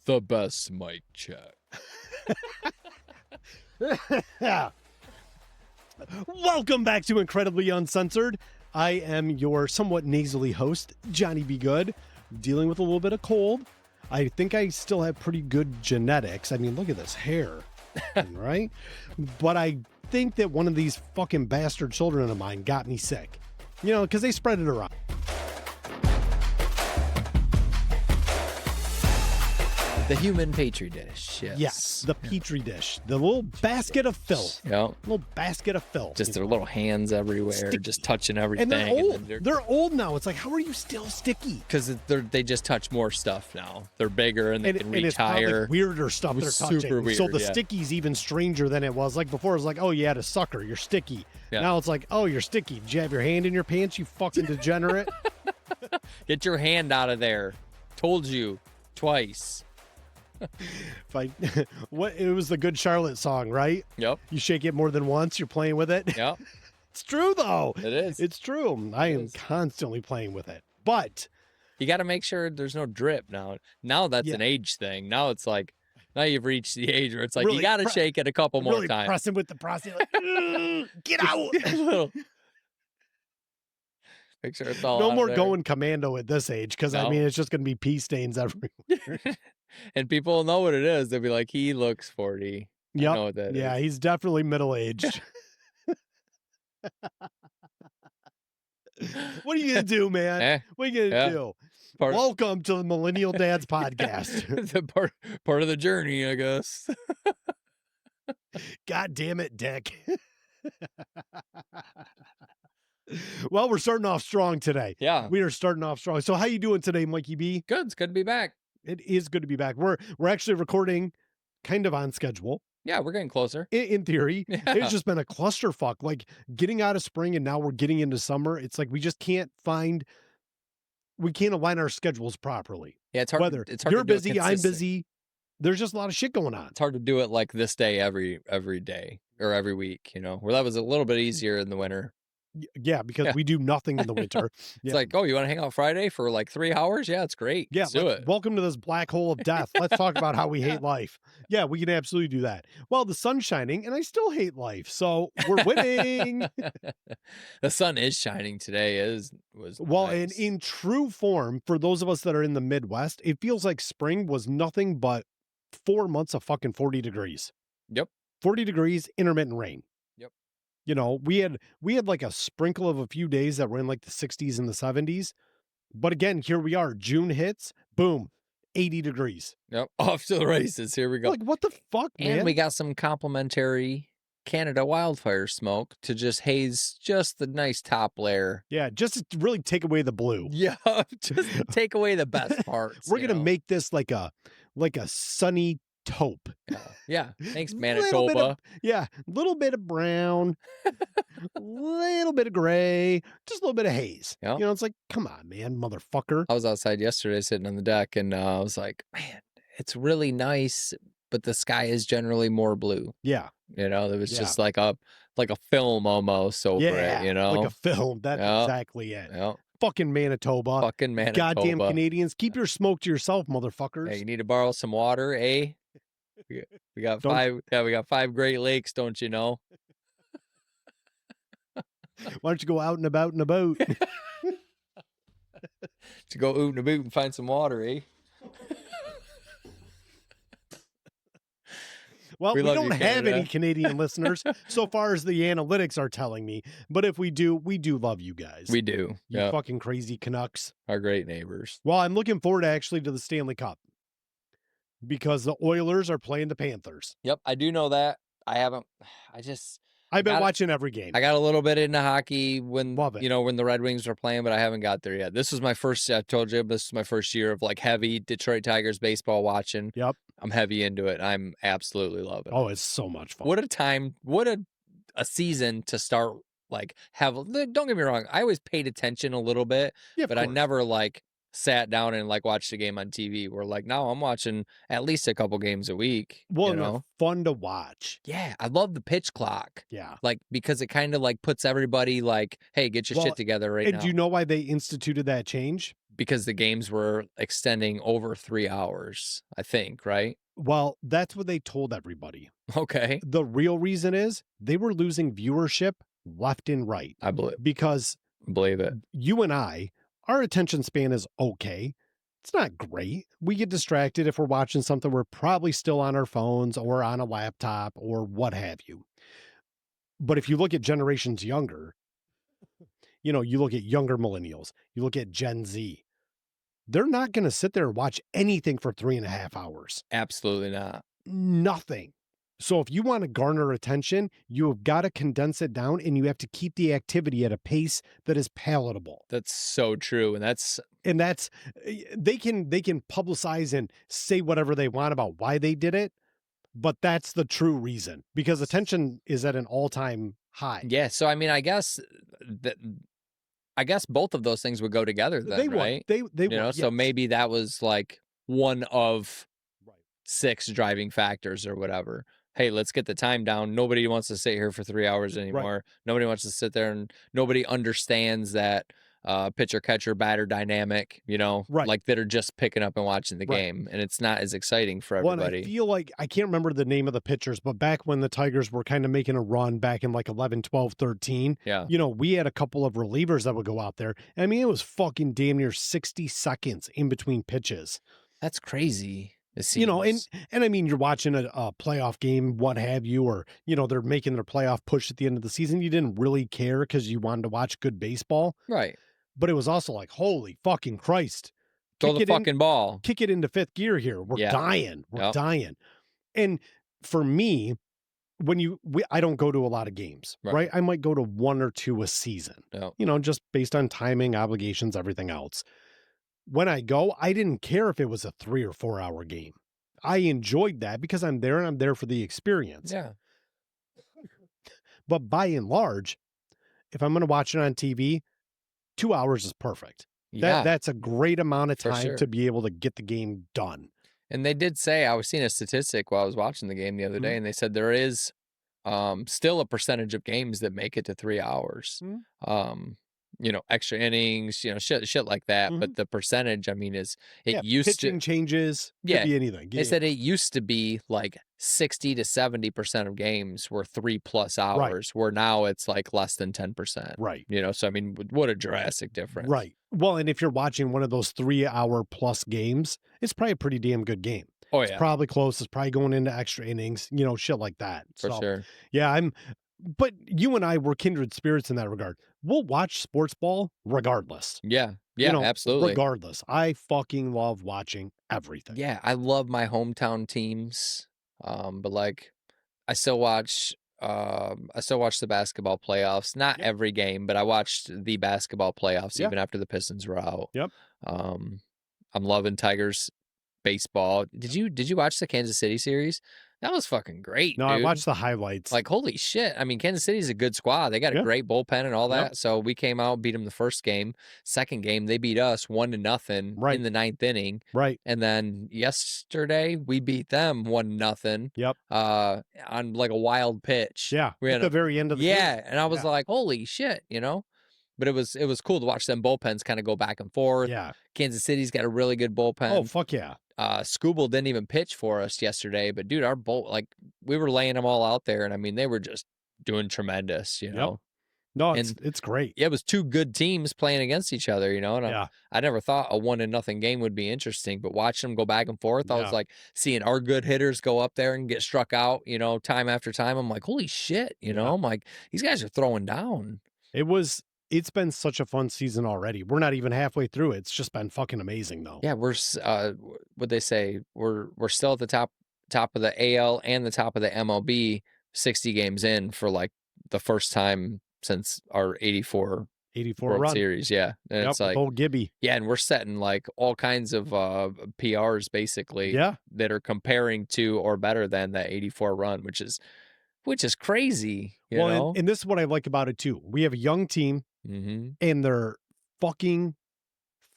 The best mic check. Welcome back to Incredibly Uncensored. I am your somewhat nasally host, Johnny B. Good, dealing with a little bit of cold. I think I still have pretty good genetics. I mean, look at this hair, right? But I think that one of these fucking bastard children of mine got me sick, because they spread it around. The human petri dish. Yes, the petri dish, the little basket of filth. Yep. Little basket of filth. Just their little hands everywhere, Sticky. just touching everything. And they're old. They're old now. It's like, how are you still sticky? Because they just touch more stuff now. They're bigger and they can reach it's higher. Like weirder stuff they're touching. Super weird, so the sticky's even stranger than it was. Like before, it was like, oh, you had a sucker. You're sticky. Yeah. Now it's like, oh, you're sticky. Did you have your hand in your pants, you fucking degenerate? Get your hand out of there. Told you twice. It was the Good Charlotte song, right? Yep. You shake it more than once, you're playing with it. Yep. It's true though. It is. It's true. I am constantly playing with it. But you got to make sure there's no drip now. Now that's an age thing. Now it's like, now you've reached the age where it's like, really, you got to shake it a couple more times. Pressing with the prostate, like, get out. Make sure it's all no out more there. Going commando at this age, because I mean it's just going to be pee stains everywhere. And people will know what it is. They'll be like, he looks 40. Yep. I know what that is. He's definitely middle-aged. What are you going to do, man? What are you going to do? Welcome to the Millennial Dads Podcast. It's a part of the journey, I guess. God damn it, Dick. Well, we're starting off strong today. Yeah. We are starting off strong. So how you doing today, Mikey B? Good. It's good to be back. It is good to be back. We're actually recording kind of on schedule. Yeah, we're getting closer. In theory. Yeah. It's just been a clusterfuck. Like getting out of spring and now we're getting into summer. It's like we just can't align our schedules properly. Yeah, it's hard. Whether it's hard you're to do busy, I'm busy. There's just a lot of shit going on. It's hard to do it like this day every day or every week, where that was a little bit easier in the winter. Yeah, because we do nothing in the winter. It's like, oh, you want to hang out Friday for like 3 hours? Yeah, it's great. Yeah, let's do it. Welcome to this black hole of death. Let's talk about how we hate life. Yeah, we can absolutely do that. Well, the sun's shining, and I still hate life, so we're winning. The sun is shining today. Well, nice. And in true form, for those of us that are in the Midwest, it feels like spring was nothing but 4 months of fucking 40 degrees. Yep. 40 degrees, intermittent rain. We had like a sprinkle of a few days that were in like the 60s and the 70s. But again, here we are. June hits, boom, 80 degrees. Yep. Off to the races. Here we go. Like, what the fuck, man? And we got some complimentary Canada wildfire smoke to just haze just the nice top layer. Yeah, just to really take away the blue. Yeah, just take away the best parts. We're going to make this like a sunny taupe. Yeah. Thanks, Manitoba. Little bit of brown, little bit of gray, just a little bit of haze. Yep. It's like, come on, man, motherfucker. I was outside yesterday sitting on the deck and I was like, man, it's really nice, but the sky is generally more blue. Yeah. There was just like a film almost over it, like a film. That's exactly it. Yep. Fucking Manitoba. Goddamn Canadians. Keep your smoke to yourself, motherfuckers. Hey, you need to borrow some water, eh? We got 5. Yeah, we got 5 Great Lakes, don't you know? Why don't you go out and about in a boat? To go oot and a boot and find some water, eh? Well, we don't have any Canadian listeners so far as the analytics are telling me. But if we do love you guys. We do. You fucking crazy Canucks. Our great neighbors. Well, I'm looking forward actually to the Stanley Cup because the Oilers are playing the Panthers. Yep, I do know that. I've been watching every game. I got a little bit into hockey when Love it. When the Red Wings were playing, but I haven't got there yet. This was my first, I told you, this is my first year of like heavy Detroit Tigers baseball watching. Yep. I'm heavy into it. I'm absolutely loving it. Oh, it's so much fun. What a time. What a season to start don't get me wrong. I always paid attention a little bit, but I never sat down and watched a game on TV. We're now I'm watching at least a couple games a week. Well, they're fun to watch. Yeah, I love the pitch clock. Yeah, because it kind of puts everybody hey, get your shit together right now. And do you know why they instituted that change? because the games were extending over 3 hours, I think, right? Well, that's what they told everybody. Okay. The real reason is they were losing viewership left and right I believe because believe it. you and I, our attention span is okay. It's not great. We get distracted if we're watching something. We're probably still on our phones or on a laptop or what have you. But if you look at generations younger, you look at younger millennials, you look at Gen Z, they're not going to sit there and watch anything for 3.5 hours. Absolutely not. Nothing. So if you want to garner attention, you have got to condense it down and you have to keep the activity at a pace that is palatable. That's so true. And that's they can publicize and say whatever they want about why they did it, but that's the true reason because attention is at an all-time high. yeah. So I mean, that I guess both of those things would go together then, They right? would. They would. So Yes. maybe that was like one of Right. 6 driving factors or whatever. Hey, let's get the time down. Nobody wants to sit here for 3 hours anymore. Nobody wants to sit there, and nobody understands that pitcher catcher batter dynamic, Right. like that are just picking up and watching the Right. game, and it's not as exciting for Well, and I everybody. feel like I can't remember the name of the pitchers, but back when the Tigers were kind of making a run back in like 11, 12, 13, Yeah. we had a couple of relievers that would go out there. I mean, it was fucking damn near 60 seconds in between pitches. That's crazy. It And seems. I mean, you're watching a playoff game, what have you, or they're making their playoff push at the end of the season. You didn't really care because you wanted to watch good baseball, Right. but it was also like, holy fucking Christ, Throw the fucking ball. kick it into fifth gear here. We're Yeah. dying. We're Yep. dying. And for me, I don't go to a lot of games, right? I might go to 1 or 2 a season, Yep. just based on timing, obligations, everything else. When I go, I didn't care if it was a 3 or 4 hour game. I enjoyed that because I'm there and I'm there for the experience. Yeah. But by and large, if I'm going to watch it on TV, 2 hours is perfect. Yeah. That's a great amount of For time sure. to be able to get the game done. And they did say, I was seeing a statistic while I was watching the game the other day, and they said there is still a percentage of games that make it to 3 hours. Extra innings, shit like that. But the percentage, I mean, pitching changes. Could be anything. They said it used to be like 60 to 70% of games were 3+ hours, where now it's like less than 10%. Right. So I mean, what a drastic difference. Right. Well, and if you're watching one of those 3 hour plus games, it's probably a pretty damn good game. Oh, It's probably close. It's probably going into extra innings, shit like that. For sure. Yeah, but you and I were kindred spirits in that regard. We'll watch sports ball regardless. Yeah. Yeah, absolutely. Regardless. I fucking love watching everything. Yeah, I love my hometown teams. But like I still watch the basketball playoffs. Not every game, but I watched the basketball playoffs even after the Pistons were out. Yep. I'm loving Tigers baseball. Did you watch the Kansas City series? That was fucking great. No, dude. I watched the highlights. Like, holy shit. I mean, Kansas City's a good squad. They got a great bullpen and all that. Yep. So we came out, beat them the first game. Second game, they beat us 1-0 in the 9th inning. Right. And then yesterday, we beat them 1-0. Yep. On like a wild pitch. Yeah. At the very end of the game. And I was like, holy shit, But it was cool to watch them bullpens kind of go back and forth. Yeah. Kansas City's got a really good bullpen. Oh, fuck yeah. Scooble didn't even pitch for us yesterday, but dude, our we were laying them all out there, and I mean, they were just doing tremendous, No, it's great. Yeah, it was 2 good teams playing against each other, and I never thought a 1-0 game would be interesting, but watching them go back and forth, I was like seeing our good hitters go up there and get struck out, time after time. I'm like, holy shit, I'm like, these guys are throwing down. It's been such a fun season already. We're not even halfway through it. It's just been fucking amazing, though. Yeah, we're what they say, we're still at the top of the AL and the top of the MLB 60 games in for like the first time since our 84 World run. Series. Yeah. And it's like old Gibby. Yeah, and we're setting like all kinds of PRs basically that are comparing to or better than that 84 run, which is crazy. You know? And this is what I like about it too. We have a young team. And they're fucking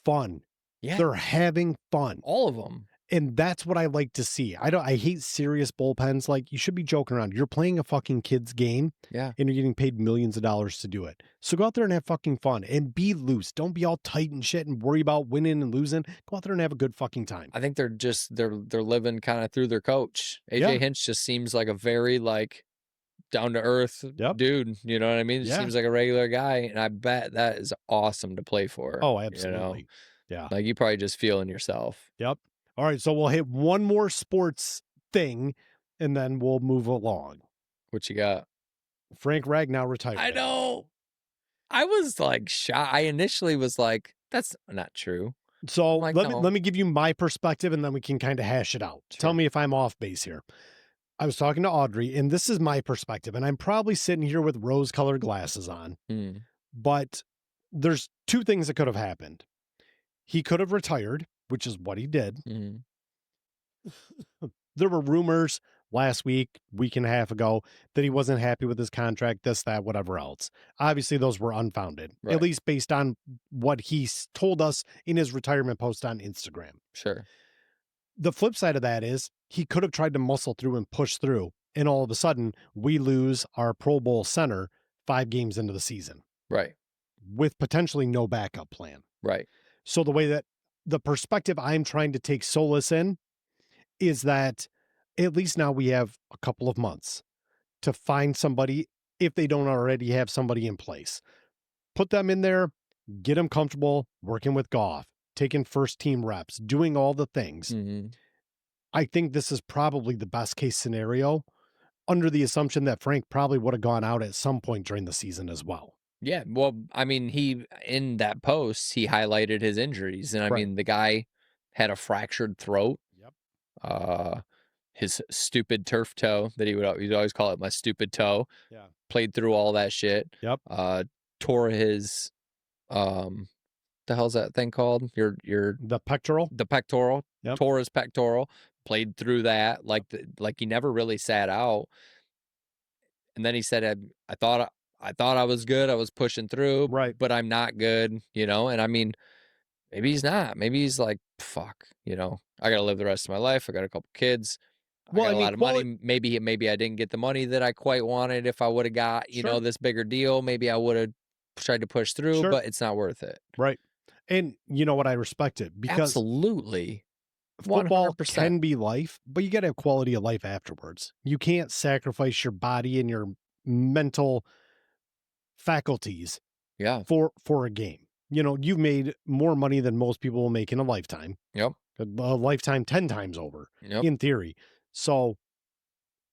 fun. Yeah. They're having fun. All of them. And that's what I like to see. I hate serious bullpens. Like, you should be joking around. You're playing a fucking kid's game Yeah. and you're getting paid millions of dollars to do it. So go out there and have fucking fun and be loose. Don't be all tight and shit and worry about winning and losing. Go out there and have a good fucking time. I think they're living kind of through their coach. AJ Yeah. Hinch just seems like a very like down to earth dude. You know what I mean? Just seems like a regular guy. And I bet that is awesome to play for. Oh, absolutely. Yeah. Like you probably just feeling yourself. Yep. All right. So we'll hit one more sports thing and then we'll move along. What you got? Frank Ragnow retired. I know. I was like shocked. I initially was like, that's not true. So like, let me give you my perspective and then we can kind of hash it out. Sure. Tell me if I'm off base here. I was talking to Audrey and this is my perspective, and I'm probably sitting here with rose-colored glasses on, but there's two things that could have happened. He could have retired, which is what he did. There were rumors last week and a half ago that he wasn't happy with his contract, this, that, whatever else. Obviously, those were unfounded, at least based on what he told us in his retirement post on Instagram. Sure. The flip side of that is he could have tried to muscle through and push through, and all of a sudden, we lose our Pro Bowl center 5 games into the season. Right. With potentially no backup plan. Right. So the perspective I'm trying to take solace in is that at least now we have a couple of months to find somebody, if they don't already have somebody in place. Put them in there, get them comfortable working with Goff, taking first team reps, doing all the things. I think this is probably the best case scenario, under the assumption that Frank probably would have gone out at some point during the season as well. Yeah, well, I mean, he in that post, he highlighted his injuries, and I mean, the guy had a fractured throat. His stupid turf toe that he'd always call it my stupid toe. Yeah. Played through all that shit. Yep. Tore his the hell's that thing called? The pectoral? The pectoral. Yep. Tore his pectoral. Played through that. Like he never really sat out. And then he said, I thought I was good. I was pushing through, but I'm not good, And I mean, maybe he's not. Maybe he's like, fuck, I got to live the rest of my life. I got a couple kids. I got a lot of money. Maybe I didn't get the money that I quite wanted. If I would have got, this bigger deal, maybe I would have tried to push through, but it's not worth it. Right. And you know what? I respect it because absolutely. 100%. Football can be life, but you got to have quality of life afterwards. You can't sacrifice your body and your mental faculties for a game. You've made more money than most people will make in a lifetime. Yep. A lifetime 10 times over, in theory. So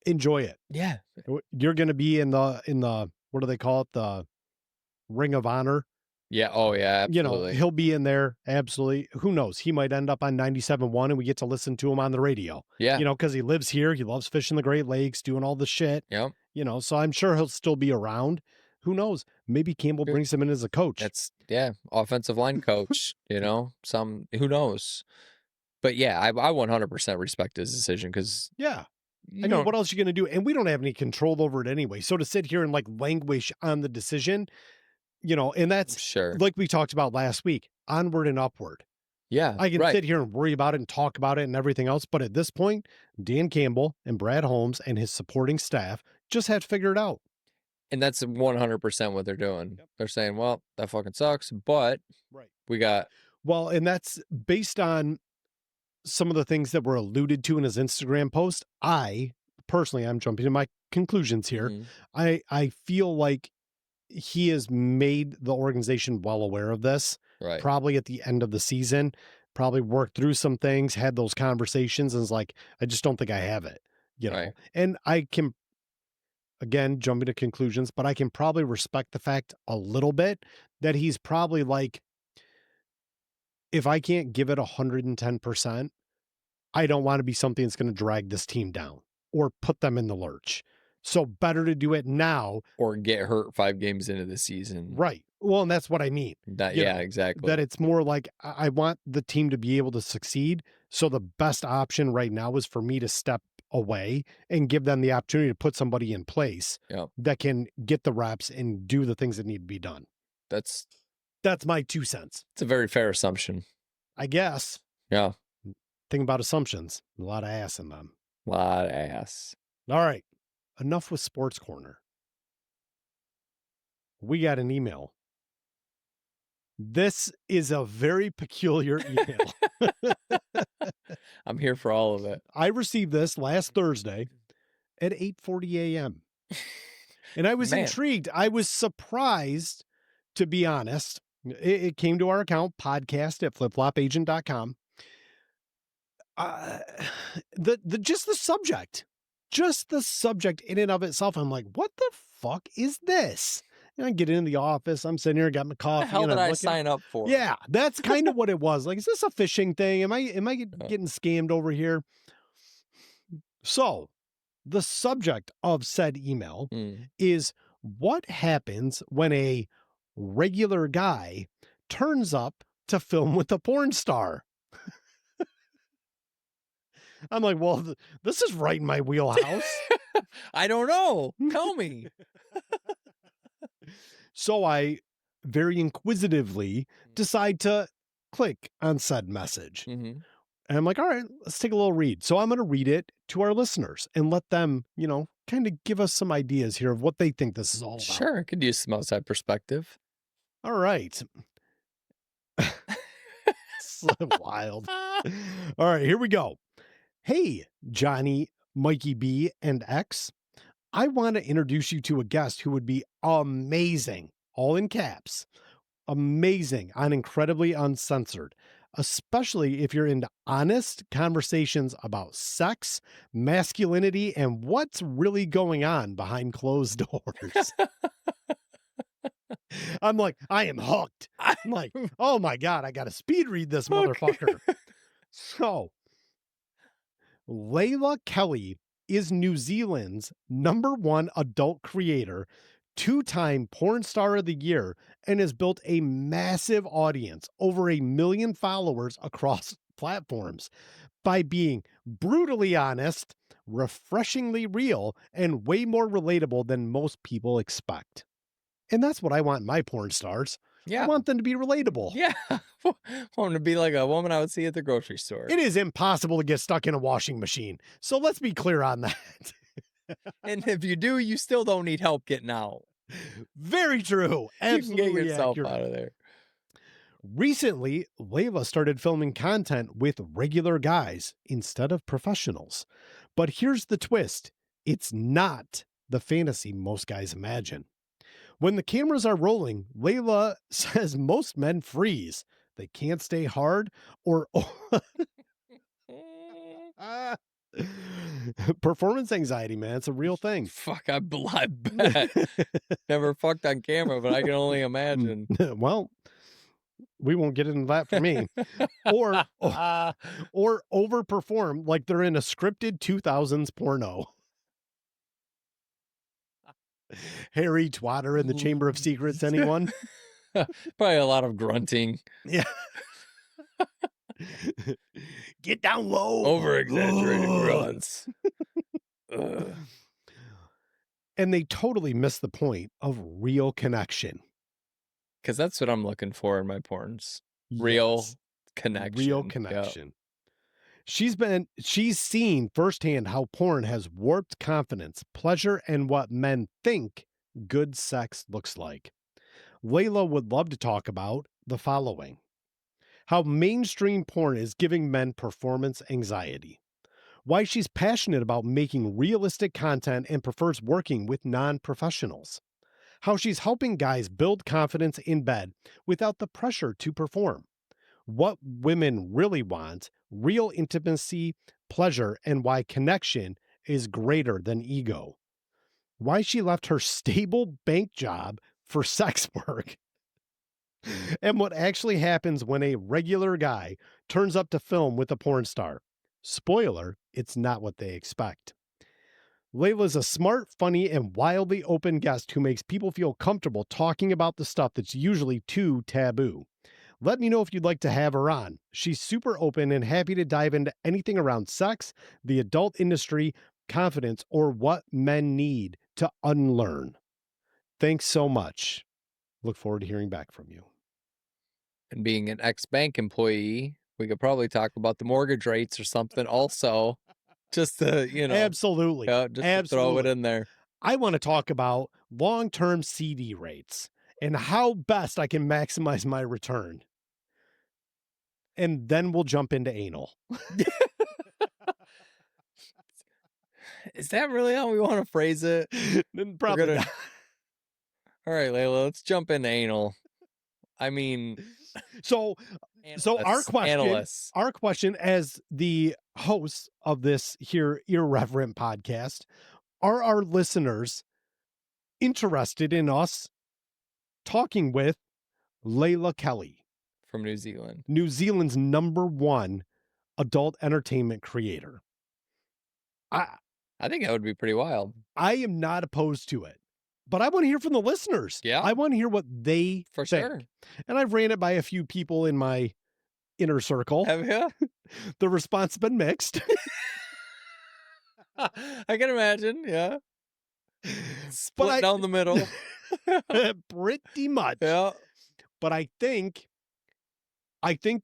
enjoy it. Yeah. You're going to be in the, what do they call it? The Ring of Honor. Yeah. Oh, yeah. Absolutely. He'll be in there. Absolutely. Who knows? He might end up on 97.1 and we get to listen to him on the radio. Yeah. Because he lives here. He loves fishing the Great Lakes, doing all the shit. Yep. So I'm sure he'll still be around. Who knows? Maybe Campbell brings him in as a coach. Offensive line coach, who knows? But yeah, I 100% respect his decision because I mean, what else are you going to do? And we don't have any control over it anyway. So to sit here and like languish on the decision, and that's like we talked about last week, onward and upward. Yeah. I can sit here and worry about it and talk about it and everything else. But at this point, Dan Campbell and Brad Holmes and his supporting staff just had to figure it out. And that's 100% what they're doing. Yep. They're saying, well, that fucking sucks, but we got. Well, and that's based on some of the things that were alluded to in his Instagram post. I'm jumping to my conclusions here. I feel like he has made the organization well aware of this. Right. Probably at the end of the season, probably worked through some things, had those conversations, and is like, I just don't think I have it. And I can, again, jumping to conclusions, but I can probably respect the fact a little bit that he's probably like, if I can't give it 110%, I don't want to be something that's going to drag this team down or put them in the lurch. So better to do it now. Or get hurt 5 games into the season. Right. Well, and that's what I mean. Exactly. That it's more like I want the team to be able to succeed. So the best option right now is for me to step away and give them the opportunity to put somebody in place that can get the reps and do the things that need to be done. That's my 2 cents. It's a very fair assumption. I guess. Yeah. Think about assumptions. A lot of ass in them. Lot of ass. All right. Enough with Sports Corner. We got an email. This is a very peculiar email. I'm here for all of it. I received this last Thursday at 8:40 a.m. And I was intrigued. I was surprised, to be honest. It came to our account, podcast at flipflopagent.com. Just the subject in and of itself. I'm like, what the fuck is this? And I get into the office. I'm sitting here, got my coffee. What the hell did I sign up for? Yeah, that's kind of what it was. Like, is this a phishing thing? Am I getting scammed over here? So the subject of said email is, what happens when a regular guy turns up to film with a porn star? I'm like, well, this is right in my wheelhouse. I don't know. Tell me. So I very inquisitively decide to click on said message. And I'm like, all right, let's take a little read. So I'm going to read it to our listeners and let them, kind of give us some ideas here of what they think this is all about. Sure. Could use some outside perspective. All right. So wild. All right, here we go. Hey, Johnny, Mikey B, and X. I want to introduce you to a guest who would be amazing, all in caps, amazing on Incredibly Uncensored, especially if you're into honest conversations about sex, masculinity, and what's really going on behind closed doors. I'm like, I am hooked. I'm like, oh my God, I got to speed read this motherfucker. So, Layla Kelly is New Zealand's #1 adult creator, 2-time porn star of the year, and has built a massive audience, over 1 million followers across platforms, by being brutally honest, refreshingly real, and way more relatable than most people expect. And that's what I want in my porn stars. Yeah. I want them to be relatable. Yeah. I want them to be like a woman I would see at the grocery store. It is impossible to get stuck in a washing machine. So let's be clear on that. And if you do, you still don't need help getting out. Very true. Absolutely. You can get yourself accurate. out of there. Recently, Layla started filming content with regular guys instead of professionals. But here's the twist. It's not the fantasy most guys imagine. When the cameras are rolling, Layla says most men freeze. They can't stay hard or performance anxiety, man. It's a real thing. Fuck, I bet. Never fucked on camera, but I can only imagine. Well, we won't get into that for me. or overperform like they're in a scripted 2000s porno. Harry Twatter in the Chamber of Secrets, anyone? Probably a lot of grunting. Yeah. Get down low. Over-exaggerated grunts. And they totally miss the point of real connection. Because that's what I'm looking for in my porns. Real connection. Real connection. Yep. She's seen firsthand how porn has warped confidence, pleasure, and what men think good sex looks like. Layla would love to talk about the following: how mainstream porn is giving men performance anxiety, why she's passionate about making realistic content and prefers working with non-professionals, how she's helping guys build confidence in bed without the pressure to perform, what women really want, real intimacy, pleasure, and why connection is greater than ego, why she left her stable bank job for sex work, and what actually happens when a regular guy turns up to film with a porn star. Spoiler, it's not what they expect. Layla's a smart, funny, and wildly open guest who makes people feel comfortable talking about the stuff that's usually too taboo. Let me know if you'd like to have her on. She's super open and happy to dive into anything around sex, the adult industry, confidence, or what men need to unlearn. Thanks so much. Look forward to hearing back from you. And being an ex-bank employee, We could probably talk about the mortgage rates or something also, just to, Absolutely. to throw it in there. I want to talk about long-term CD rates and how best I can maximize my return. And then we'll jump into anal. Is that really how we want to phrase it? Probably not. All right, Layla, let's jump into anal. I mean, so our question as the hosts of this here irreverent podcast, are our listeners interested in us talking with Layla Kelly from New Zealand, New Zealand's #1 adult entertainment creator? I think that would be pretty wild. I am not opposed to it, but I want to hear from the listeners. Yeah. I want to hear what they think. Sure. And I've ran it by a few people in my inner circle. Have you? The response has been mixed. I can imagine. Yeah. Split down the middle. Pretty much. Yeah. But I think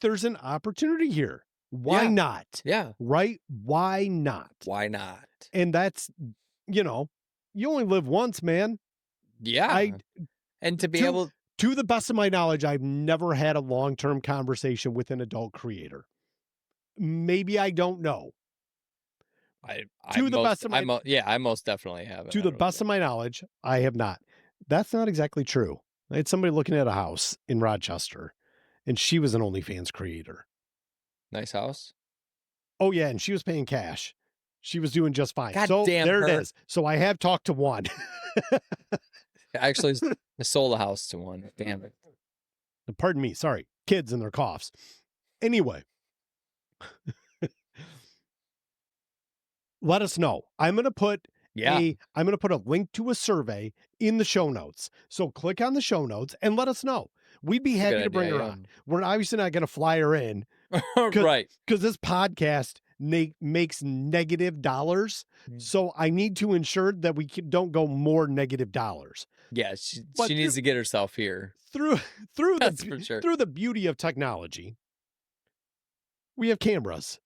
there's an opportunity here. Why not? Yeah. Right? Why not? Why not? And that's, you only live once, man. Yeah. And to be able... To the best of my knowledge, I've never had a long-term conversation with an adult creator. Maybe I don't know. I most definitely haven't. To the best of my knowledge, I have not. That's not exactly true. I had somebody looking at a house in Rochester, and she was an OnlyFans creator. Nice house. Oh, yeah, and she was paying cash. She was doing just fine. God so damn there her. It is. So I have talked to one. Actually, I sold a house to one. Damn it. Pardon me. Sorry. Kids and their coughs. Anyway. Let us know. I'm going to put a link to a survey in the show notes. So click on the show notes and let us know. We'd be happy to bring her on. We're obviously not going to fly her in. Right. Because this podcast makes negative dollars. So I need to ensure that we don't go more negative dollars. Yeah, she needs to get herself here. Through That's for sure. Through the beauty of technology, we have cameras.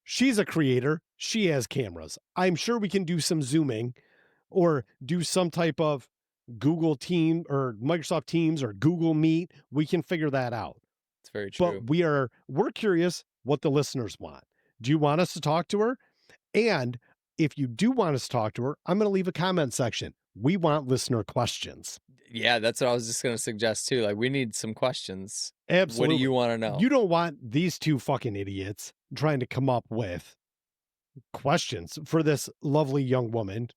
She's a creator. She has cameras. I'm sure we can do some Zooming or do some type of Google Team or Microsoft Teams or Google Meet. We can figure that out. It's very true. But we're curious what the listeners want. Do you want us to talk to her? And if you do want us to talk to her, I'm going to leave a comment section. We want listener questions. Yeah, that's what I was just going to suggest too. Like, we need some questions. Absolutely. What do you want to know? You don't want these two fucking idiots trying to come up with questions for this lovely young woman,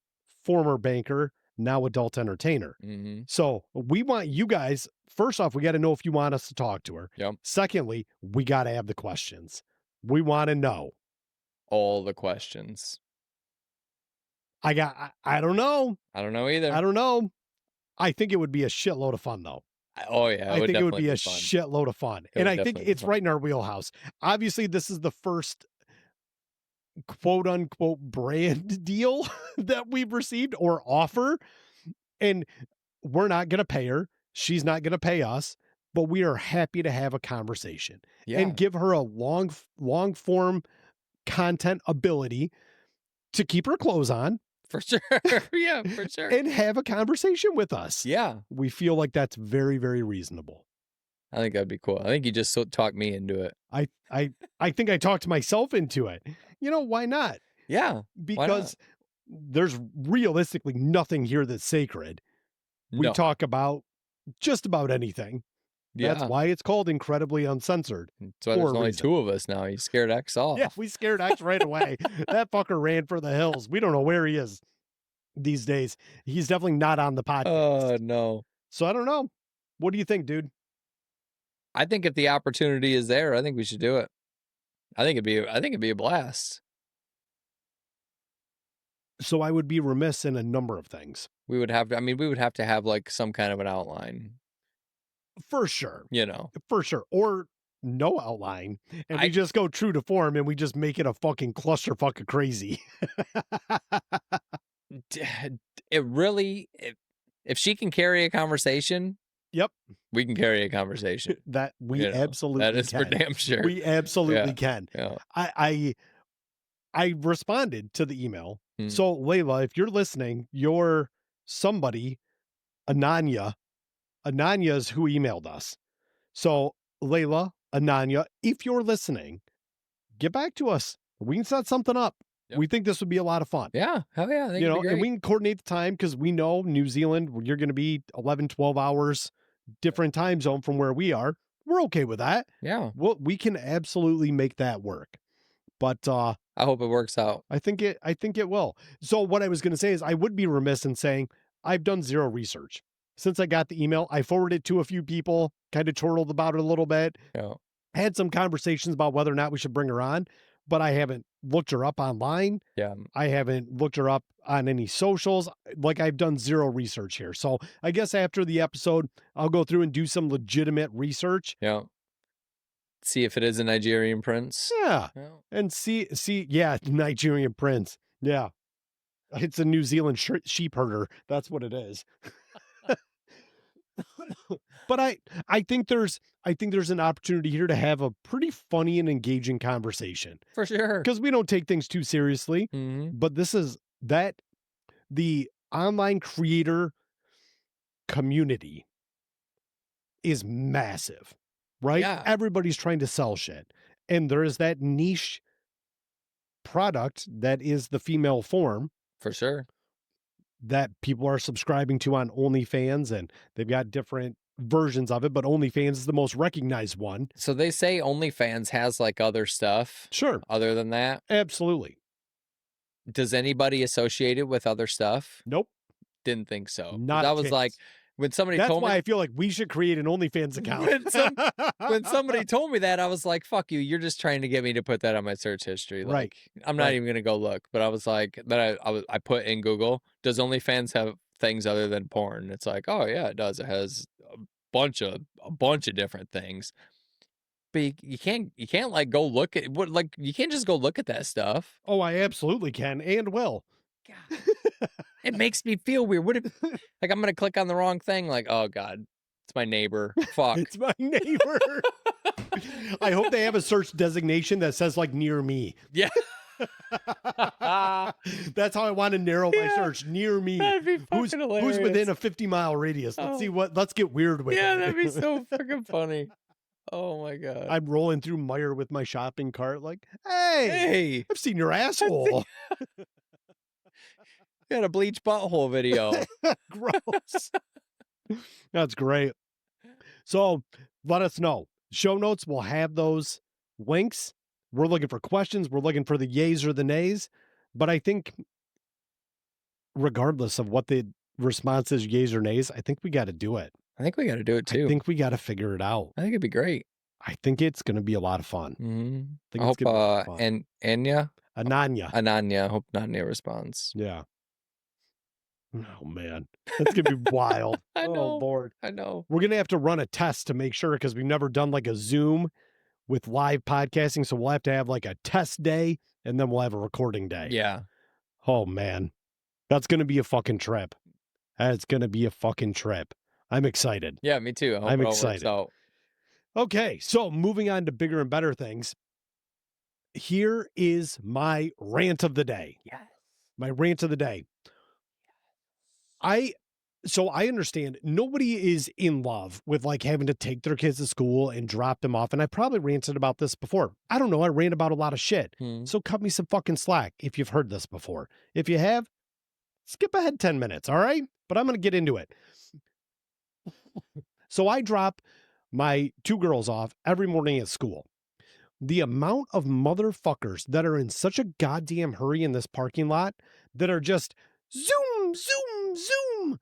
former banker, now adult entertainer. Mm-hmm. So we want you guys, first off, we got to know if you want us to talk to her. Yep. Secondly, we got to have the questions. We want to know. All the questions. I don't know. I don't know either. I don't know. I think it would be a shitload of fun, though. Oh, yeah. I think it would be a shitload of fun. And I think it's right in our wheelhouse. Obviously, this is the first quote unquote brand deal that we've received or offer. And we're not going to pay her. She's not going to pay us. But we are happy to have a conversation and give her a long form content ability to keep her clothes on. For sure. Yeah, for sure. And have a conversation with us. Yeah. We feel like that's very, very reasonable. I think that'd be cool. I think you just talked me into it. I think I talked myself into it. Why not? Yeah. Because there's realistically nothing here that's sacred. We talk about just about anything. Yeah. That's why it's called Incredibly Uncensored. That's why there's only two of us now. You scared X off. Yeah, we scared X right away. That fucker ran for the hills. We don't know where he is these days. He's definitely not on the podcast. Oh, no. So I don't know. What do you think, dude? I think if the opportunity is there, I think we should do it. I think it'd be a blast. So I would be remiss in a number of things. We would have to have like some kind of an outline. For sure. For sure. Or no outline. And we just go true to form and we just make it a fucking clusterfuck of crazy. It really, if she can carry a conversation. Yep. we can carry a conversation. That we That absolutely is for can. damn sure. We absolutely can. Yeah. I responded to the email. Hmm. So Layla, if you're listening, you're somebody, Ananya. Ananya is who emailed us. So Layla, Ananya, if you're listening, get back to us. We can set something up. Yep. We think this would be a lot of fun. Yeah. Hell yeah. I think it'd be great. And we can coordinate the time because we know New Zealand, you're going to be 11, 12 hours different time zone from where we are. We're okay with that. Yeah. Well, we can absolutely make that work. But I hope it works out. I think it will. So what I was going to say is I would be remiss in saying I've done zero research. Since I got the email, I forwarded it to a few people, kind of chortled about it a little bit. Yeah. Had some conversations about whether or not we should bring her on, but I haven't looked her up online. Yeah. I haven't looked her up on any socials. Like, I've done zero research here. So I guess after the episode, I'll go through and do some legitimate research. Yeah. See if it is a Nigerian prince. Yeah. And see, yeah, Nigerian prince. Yeah. It's a New Zealand sheep herder. That's what it is. But I think there's an opportunity here to have a pretty funny and engaging conversation. For sure. Because we don't take things too seriously. Mm-hmm. But this is the online creator community is massive, right? Yeah. Everybody's trying to sell shit. And there is that niche product that is the female form. For sure. That people are subscribing to on OnlyFans, and they've got different versions of it, but OnlyFans is the most recognized one. So they say OnlyFans has like other stuff. Sure. Other than that? Absolutely. Does anybody associate it with other stuff? Nope. Didn't think so. Not that a was chance. Like when somebody That's told me. That's why I feel like we should create an OnlyFans account. When somebody told me that, I was like, fuck you. You're just trying to get me to put that on my search history. Like, right. I'm not even going to go look. But I was like, I put in Google, does OnlyFans have things other than porn? It's like, oh yeah, it does. It has a bunch of different things. But you can't like go look at what, like, you can't just go look at that stuff. Oh, I absolutely can and will. God. It makes me feel weird. What if, like, I'm going to click on the wrong thing? Like, oh God, it's my neighbor. Fuck. It's my neighbor. I hope they have a search designation that says like near me. Yeah. That's how I want to narrow my search. Near me. That'd be fucking hilarious. Who's within a 50-mile radius? Let's get weird with it. Yeah, that'd be so fucking funny. Oh my God. I'm rolling through Meijer with my shopping cart like, hey, I've seen your asshole. You got a bleach butthole video. Gross. That's great. So let us know. Show notes will have those links. We're looking for questions. We're looking for the yays or the nays. But I think regardless of what the response is, yays or nays, I think we got to do it. I think we got to do it too. I think we got to figure it out. I think it'd be great. I think it's going to be a lot of fun. Mm-hmm. I hope Ananya. I hope Nanya responds. Yeah. Oh man, that's gonna be wild. I know. Oh Lord, I know. We're gonna have to run a test to make sure because we've never done like a Zoom with live podcasting, so we'll have to have like a test day and then we'll have a recording day. Yeah. Oh man, that's gonna be a fucking trip. That's gonna be a fucking trip. I'm excited. Yeah, me too. I'm excited. Okay, so moving on to bigger and better things. Here is my rant of the day. Yes. My rant of the day. I understand nobody is in love with like having to take their kids to school and drop them off. And I probably ranted about this before. I don't know. I rant about a lot of shit. So cut me some fucking slack if you've heard this before. If you have, skip ahead 10 minutes. All right. But I'm going to get into it. So I drop my 2 girls off every morning at school. The amount of motherfuckers that are in such a goddamn hurry in this parking lot that are just zoom, zoom, zoom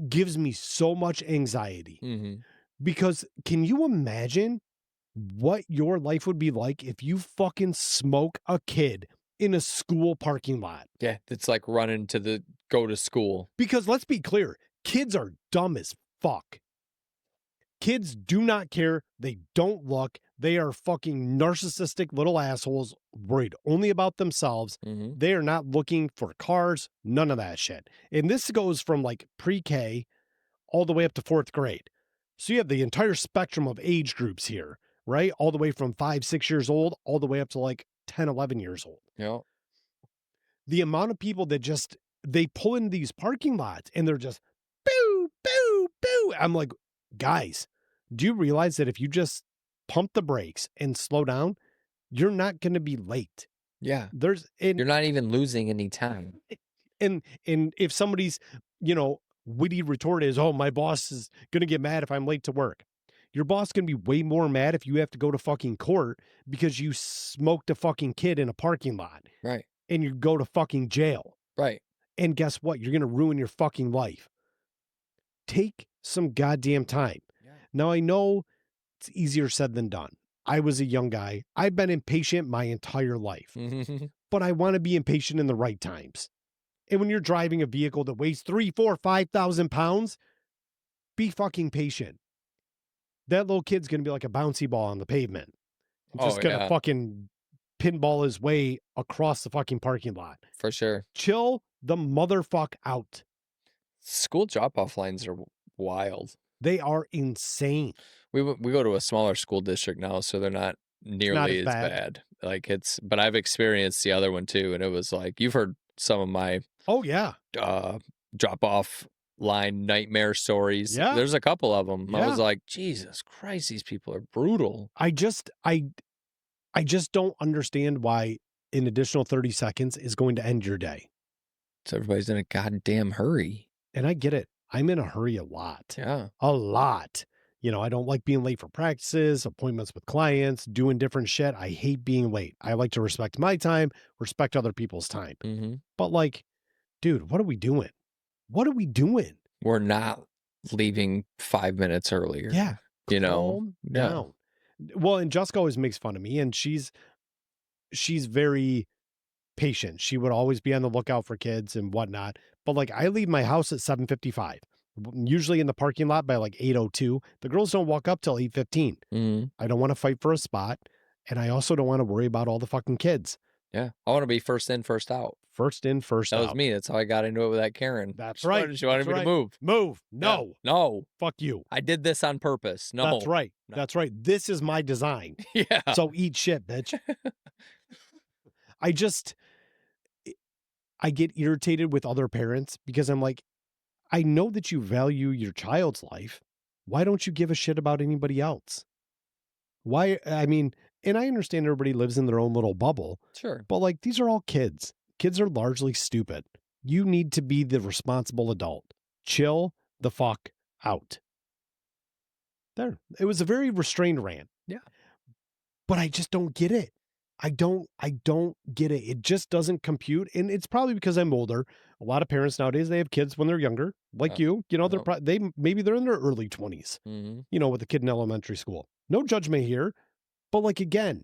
gives me so much anxiety. Because can you imagine what your life would be like if you fucking smoke a kid in a school parking lot? Yeah, it's like running to go to school. Because let's be clear, kids are dumb as fuck. Kids do not care. They don't look. They are fucking narcissistic little assholes worried only about themselves. They are not looking for cars, none of that shit. And this goes from like pre-K all the way up to 4th grade. So you have the entire spectrum of age groups here, right? All the way from 5, 6 years old, all the way up to like 10, 11 years old. Yeah. The amount of people that just, they pull in these parking lots and they're just boo, boo, boo. I'm like, guys, do you realize that if you just pump the brakes and slow down, you're not going to be late? Yeah. You're not even losing any time. And if somebody's, witty retort is, oh, my boss is going to get mad if I'm late to work. Your boss can be way more mad if you have to go to fucking court because you smoked a fucking kid in a parking lot. Right. And you go to fucking jail. Right. And guess what? You're going to ruin your fucking life. Take some goddamn time. Yeah. Now, I know it's easier said than done. I was a young guy. I've been impatient my entire life. But I want to be impatient in the right times. And when you're driving a vehicle that weighs 3, 4, 5,000 pounds, be fucking patient. That little kid's going to be like a bouncy ball on the pavement. Just going to fucking pinball his way across the fucking parking lot. For sure. Chill the motherfuck out. School drop-off lines are wild. They are insane. We go to a smaller school district now, so they're not nearly as bad. Like but I've experienced the other one too, and it was like, you've heard some of my drop-off line nightmare stories. Yeah. There's a couple of them. Yeah. I was like, Jesus Christ, these people are brutal. I just don't understand why an additional 30 seconds is going to end your day. So everybody's in a goddamn hurry. And I get it. I'm in a hurry a lot. Yeah. A lot. I don't like being late for practices, appointments with clients, doing different shit. I hate being late. I like to respect my time, respect other people's time. Mm-hmm. But like, dude, what are we doing? What are we doing? We're not leaving 5 minutes earlier. Yeah. Calm down. Well, and Jessica always makes fun of me, and she's very patient. She would always be on the lookout for kids and whatnot. But like, I leave my house at 7:55, usually in the parking lot by like 8:02. The girls don't walk up till 8:15. Mm-hmm. I don't want to fight for a spot. And I also don't want to worry about all the fucking kids. Yeah. I want to be first in, first out. First in, first out. That was me. That's how I got into it with that Karen. That's right. She wanted me to move. Move. No. Yeah. No. Fuck you. I did this on purpose. No. That's right. No. That's right. This is my design. Yeah. So eat shit, bitch. I get irritated with other parents because I'm like, I know that you value your child's life. Why don't you give a shit about anybody else? Why? I mean, and I understand everybody lives in their own little bubble. Sure. But like, these are all kids. Kids are largely stupid. You need to be the responsible adult. Chill the fuck out. There. It was a very restrained rant. Yeah. But I just don't get it. I don't get it. It just doesn't compute. And it's probably because I'm older. A lot of parents nowadays, they have kids when they're younger, like you. Maybe they're in their early 20s, with a kid in elementary school. No judgment here. But like, again,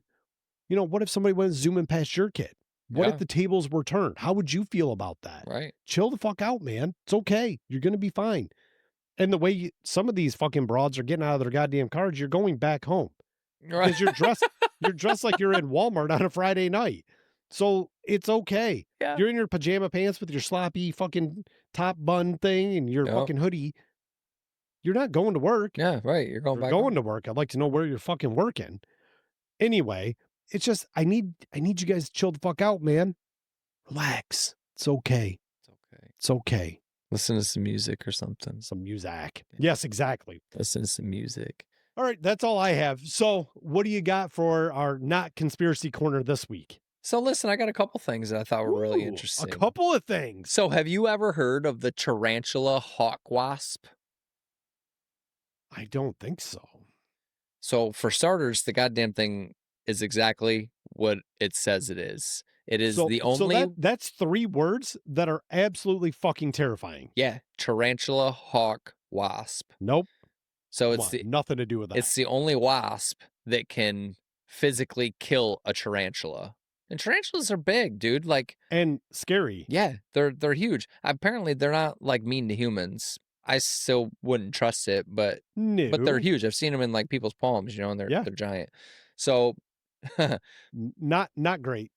what if somebody went zooming past your kid? What if the tables were turned? How would you feel about that? Right. Chill the fuck out, man. It's okay. You're going to be fine. And the way some of these fucking broads are getting out of their goddamn cars, you're going back home. Right. Because you're dressed like you're in Walmart on a Friday night. So it's okay. Yeah. You're in your pajama pants with your sloppy fucking top bun thing and your fucking hoodie. You're not going to work. Yeah, right. You're going back going home. to work. I'd like to know where you're fucking working. Anyway, it's just I need you guys to chill the fuck out, man. Relax. It's okay. It's okay. It's okay. Listen to some music or something. Some music. Yes, exactly. Listen to some music. All right, that's all I have. So what do you got for our not conspiracy corner this week? So listen, I got a couple things that I thought were really interesting. A couple of things. So have you ever heard of the Tarantula hawk wasp? I don't think so. So for starters, the goddamn thing is exactly what it says it is. It is the only... So that's 3 words that are absolutely fucking terrifying. Yeah, Tarantula hawk wasp. Nope. So it's nothing to do with that. It's the only wasp that can physically kill a tarantula. And tarantulas are big, dude. And scary. Yeah, they're huge. Apparently, they're not mean to humans. I still wouldn't trust it, but they're huge. I've seen them in people's palms, and they're giant. So not great.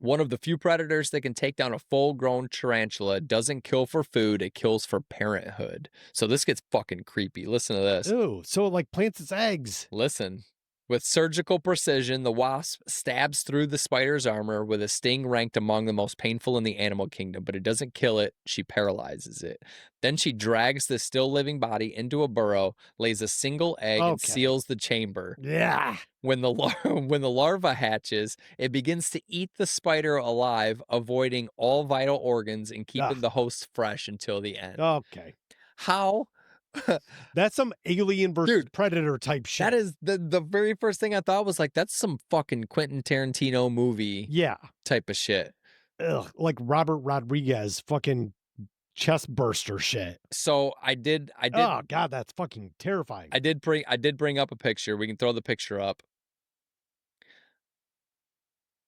One of the few predators that can take down a full-grown tarantula. Doesn't kill for food, it kills for parenthood. So this gets fucking creepy. Listen to this. Ew, so it like plants its eggs. Listen. With surgical precision, the wasp stabs through the spider's armor with a sting ranked among the most painful in the animal kingdom, but it doesn't kill it, she paralyzes it. Then she drags the still living body into a burrow, lays a single egg, and seals the chamber. Yeah. When the larva hatches, it begins to eat the spider alive, avoiding all vital organs and keeping the host fresh until the end. Okay. How? That's some Alien versus Predator type shit. That is the very first thing I thought was like, that's some fucking Quentin Tarantino movie type of shit. Ugh, like Robert Rodriguez fucking chest burster shit. So I did. Oh God, that's fucking terrifying. I did bring up a picture. We can throw the picture up.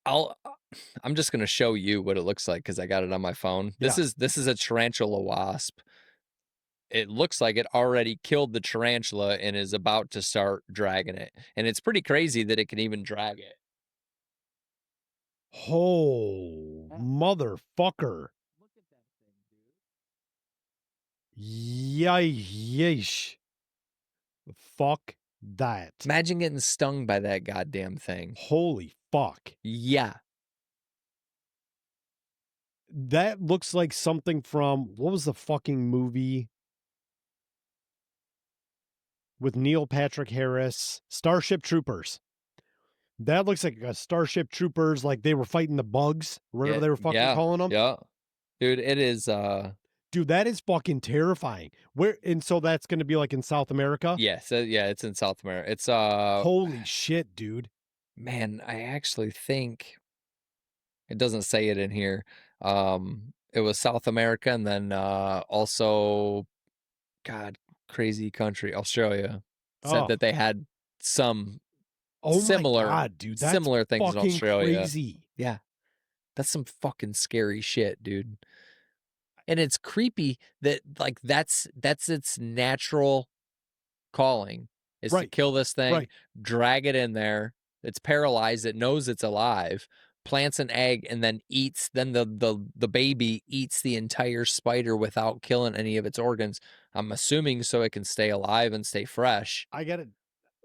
I'm just gonna show you what it looks like because I got it on my phone. This is a tarantula wasp. It looks like it already killed the tarantula and is about to start dragging it. And it's pretty crazy that it can even drag it. Oh, motherfucker. Look at that thing, dude. Yeesh. Fuck that. Imagine getting stung by that goddamn thing. Holy fuck. Yeah. That looks like something from, what was the fucking movie? With Neil Patrick Harris, Starship Troopers. That looks like a Starship Troopers, like they were fighting the bugs, whatever they were fucking calling them. Yeah. Dude, it is dude, that is fucking terrifying. And so that's gonna be like in South America? Yes, it's in South America. It's holy shit, dude. Man, I actually think it doesn't say it in here. It was South America and then also God, crazy country, Australia. Said that they had some similar, my God, dude, that's similar things in Australia. Crazy. Yeah. That's some fucking scary shit, dude. And it's creepy that like that's its natural calling is to kill this thing, drag it in there. It's paralyzed, it knows it's alive, plants an egg, and then eats. Then the baby eats the entire spider without killing any of its organs. I'm assuming so it can stay alive and stay fresh. I get it.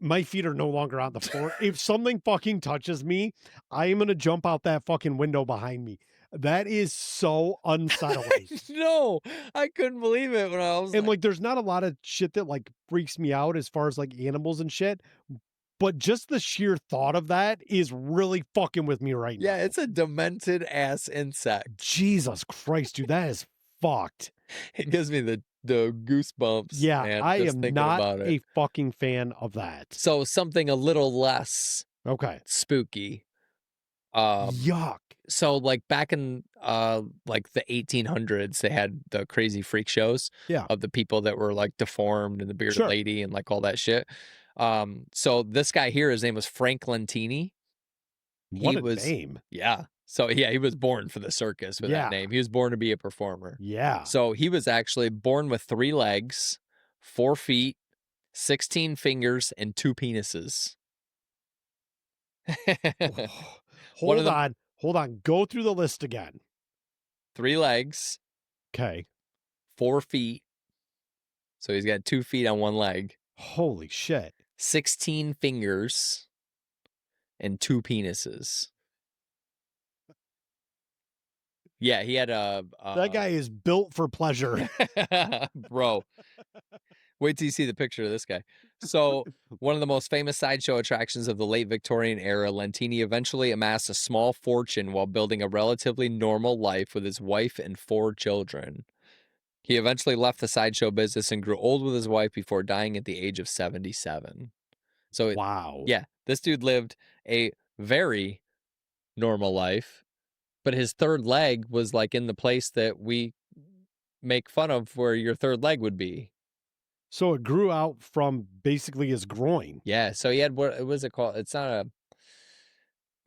My feet are no longer on the floor. If something fucking touches me, I am gonna jump out that fucking window behind me. That is so unsettling. No, I couldn't believe it when I was like, there's not a lot of shit that like freaks me out as far as like animals and shit. But just the sheer thought of that is really fucking with me right now. Yeah, it's a demented ass insect. Jesus Christ, dude, that is fucked. It gives me the goosebumps. Yeah, man, I am not a fucking fan of that. So something a little less spooky. Yuck. So like back in like the 1800s, they had the crazy freak shows of the people that were like deformed and the bearded lady and like all that shit. So this guy here, his name was Franklin Tini. What a name. Yeah. So yeah, he was born for the circus with that name. He was born to be a performer. Yeah. So he was actually born with 3 legs, 4 feet, 16 fingers, and 2 penises. Hold on. Go through the list again. 3 legs. Okay. 4 feet. So he's got 2 feet on 1 leg. Holy shit. 16 fingers and 2 penises. Yeah, he had a... that guy is built for pleasure. Bro. Wait till you see the picture of this guy. So, one of the most famous sideshow attractions of the late Victorian era, Lentini eventually amassed a small fortune while building a relatively normal life with his wife and 4 children. He eventually left the sideshow business and grew old with his wife before dying at the age of 77. So, wow. Yeah, this dude lived a very normal life, but his 3rd leg was like in the place that we make fun of where your 3rd leg would be. So it grew out from basically his groin. Yeah. So he had, what was it called? It's not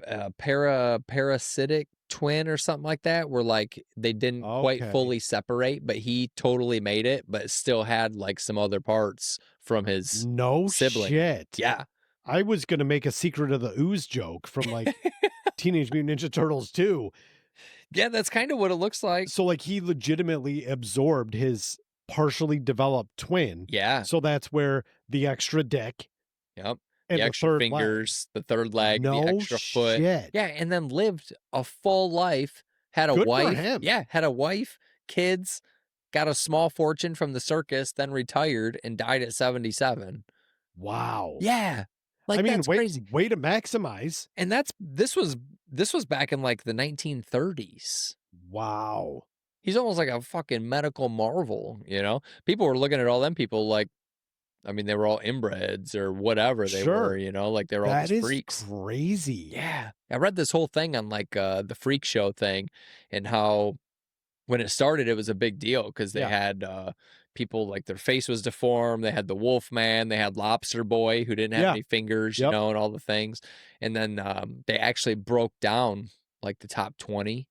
a parasitic twin or something like that, where like they didn't quite fully separate, but he totally made it, but still had like some other parts from his sibling. Shit. Yeah. I was going to make a secret of the ooze joke from like Teenage Mutant Ninja Turtles too. Yeah, that's kind of what it looks like. So like he legitimately absorbed his partially developed twin. Yeah. So that's where the extra dick Yep. The and the extra third leg. fingers, the third leg, the No extra foot. shit. Yeah, and then lived a full life, had a Good for wife. him. Yeah, had a wife, kids, got a small fortune from the circus, then retired and died at 77. Wow. Yeah. Like I mean, that's crazy. way to maximize. And this was back in like the 1930s. Wow. He's almost like a fucking medical marvel, you know? People were looking at all them people like, I mean, they were all inbreds or whatever they were, you know, like they were all That just is freaks. crazy. Yeah. I read this whole thing on like the freak show thing and how when it started, it was a big deal because they Yeah. had people like their face was deformed. They had the Wolf Man, they had Lobster Boy who didn't have Yeah. any fingers, you Yep. know, and all the things. And then they actually broke down like the top 20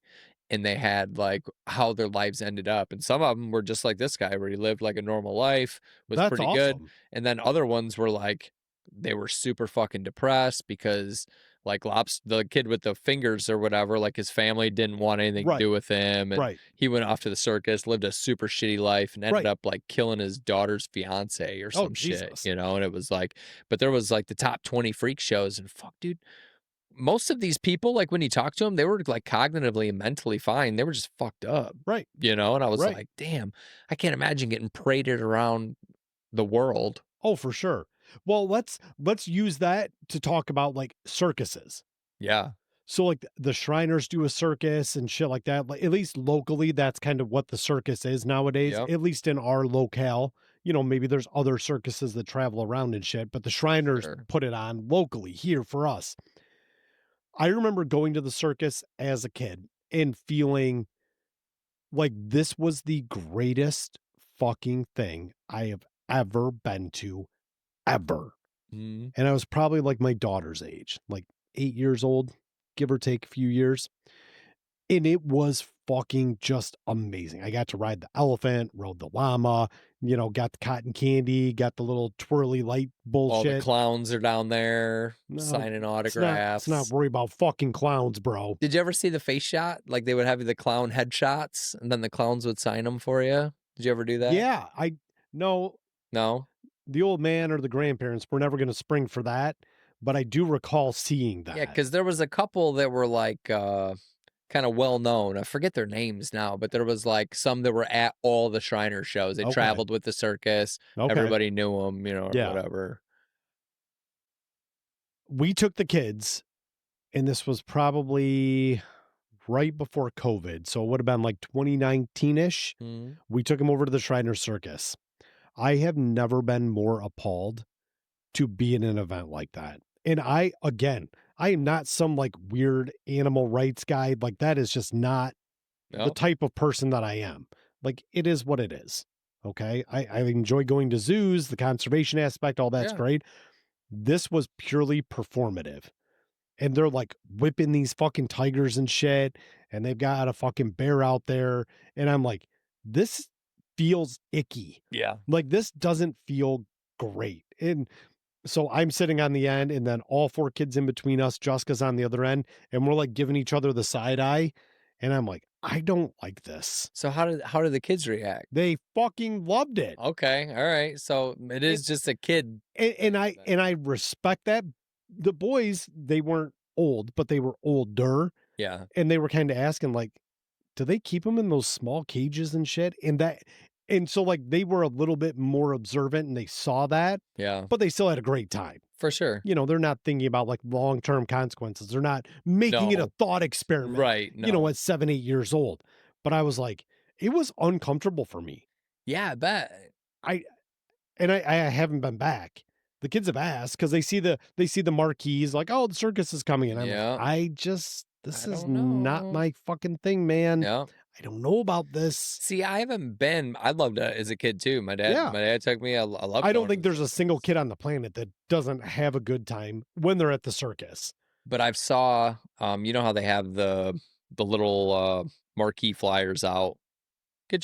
and they had like how their lives ended up. And some of them were just like this guy where he lived like a normal life, was That's pretty good. awesome. And then other ones were like they were super fucking depressed because like the kid with the fingers or whatever, like his family didn't want anything to do with him. And Right. he went off to the circus, lived a super shitty life and ended Right. up like killing his daughter's fiance or some shit, Jesus. you know? And it was like, but there was like the top 20 freak shows and fuck, dude, most of these people, like when you talk to them, they were like cognitively and mentally fine. They were just fucked up. Right. You know? And I was Right. like, damn, I can't imagine getting paraded around the world. Oh, for sure. Well, let's use that to talk about like circuses. Yeah. So like the Shriners do a circus and shit like that. Like at least locally, that's kind of what the circus is nowadays, Yep. at least in our locale. You know, maybe there's other circuses that travel around and shit, but the Shriners Sure. put it on locally here for us. I remember going to the circus as a kid and feeling like this was the greatest fucking thing I have ever been to, ever. Mhm. And I was probably like my daughter's age, like 8 years old, give or take a few years. And it was fucking just amazing. I got to ride the elephant, rode the llama, you know, got the cotton candy, got the little twirly light All the bullshit. clowns are down there No, signing Let's autographs. not worry about fucking clowns, bro. Did you ever see the face shot? Like they would have the clown headshots and then the clowns would sign them for you. Did you ever do that? Yeah, no, No? the old man or the grandparents were never going to spring for that, but I do recall seeing that. Yeah, because there was a couple that were like kind of well known. I forget their names now, but there was like some that were at all the Shriner shows. They Okay. traveled with the circus. Okay. Everybody knew them, you know, or Yeah. whatever. We took the kids, and this was probably right before COVID. So it would have been like 2019-ish. Mhm. We took them over to the Shriner Circus. I have never been more appalled to be in an event like that. And I am not some like weird animal rights guy. Like that is just not the Yep. type of person that I am. Like it is what it is. Okay. I enjoy going to zoos, the conservation aspect, all that's Yeah. great. This was purely performative. And they're like whipping these fucking tigers and shit. And they've got a fucking bear out there. And I'm like, this feels icky. Yeah. Like this doesn't feel great. And so I'm sitting on the end, and then all 4 kids in between us, Jessica's on the other end, and we're like giving each other the side eye. And I'm like, I don't like this. So how did the kids react? They fucking loved it. Okay, all right. So it is just a kid. And I respect that. The boys, they weren't old, but they were older. Yeah. And they were kind of asking, like, do they keep them in those small cages and shit? And so like they were a little bit more observant and they saw that, Yeah. but they still had a great time. For sure. You know, they're not thinking about like long-term consequences. They're not making it a No. thought experiment, Right. you know, No. at 7, 8 years old. But I was like, it was uncomfortable for me. Yeah, I bet. I haven't been back. The kids have asked because they see the marquees like, oh, the circus is coming. And I'm Yeah. like, this I is don't not know. my fucking thing, man. Yeah. I don't know about this. See, I haven't been. I loved it as a kid too. My Yeah. dad took me. I loved. I don't going think to the there's a single kid on the planet that doesn't have a good time when they're at the circus. But I've saw. You know how they have the little marquee flyers out. Get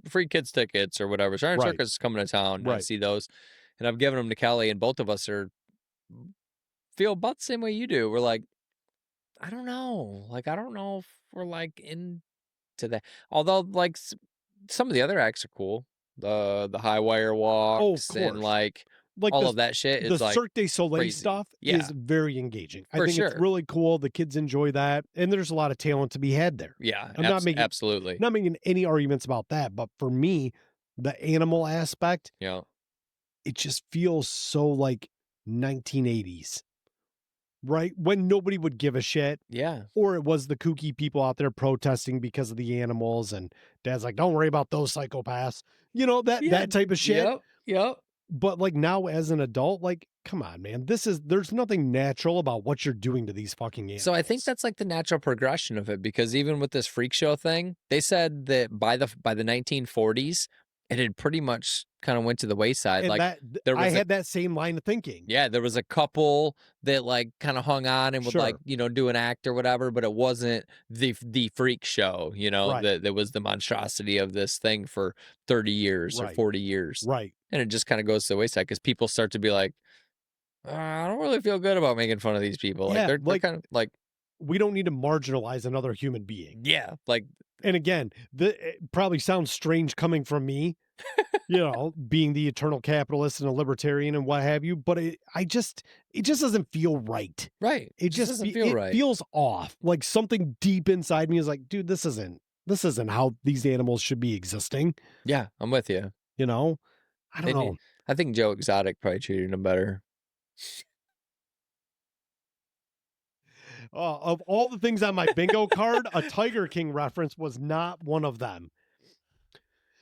free kids tickets or whatever. Giant Right. Circus is coming to town. And I Right. see those, and I've given them to Kelly, and both of us feel about the same way you do. We're like, I don't know. Like, I don't know if we're like into that. Although, like, some of the other acts are cool. The high wire Oh, of walks and course. like Like all of that shit the is like Cirque du Soleil crazy. stuff Yeah, is very engaging. I for think it's sure. really cool. The kids enjoy that, and there's a lot of talent to be had there. Yeah, I'm absolutely. not making any arguments about that, but for me, the animal aspect, Yeah, it just feels so like 1980s, right? When nobody would give a shit, yeah, or it was the kooky people out there protesting because of the animals, and dad's like, "Don't worry about those psychopaths," yeah. that type of shit. Yep. But like now as an adult, like, come on, man. There's nothing natural about what you're doing to these fucking animals. So I think that's like the natural progression of it because even with this freak show thing, they said that by the 1940s, it had pretty much kind of went to the wayside. and Like that there I was a had that same line of thinking. yeah, there was a couple that like kind of hung on and would like, Sure. do an act or whatever, but it wasn't the freak show, Right. that was the monstrosity of this thing for 30 years or Right. 40 years. Right. And it just kind of goes to the wayside because people start to be like, I don't really feel good about making fun of these people. Like Yeah. they're Like kind of like, we don't need to marginalize another human being. yeah, like And again, it probably sounds strange coming from me, being the eternal capitalist and a libertarian and what have you, but it just doesn't feel right. right. It Just just doesn't feel it right. feels off. Like something deep inside me is like, dude, this isn't how these animals should be existing. Yeah, I'm with you. You know, I don't They know. need, I think Joe Exotic probably treated them better. Of all the things on my bingo card, a Tiger King reference was not one of them.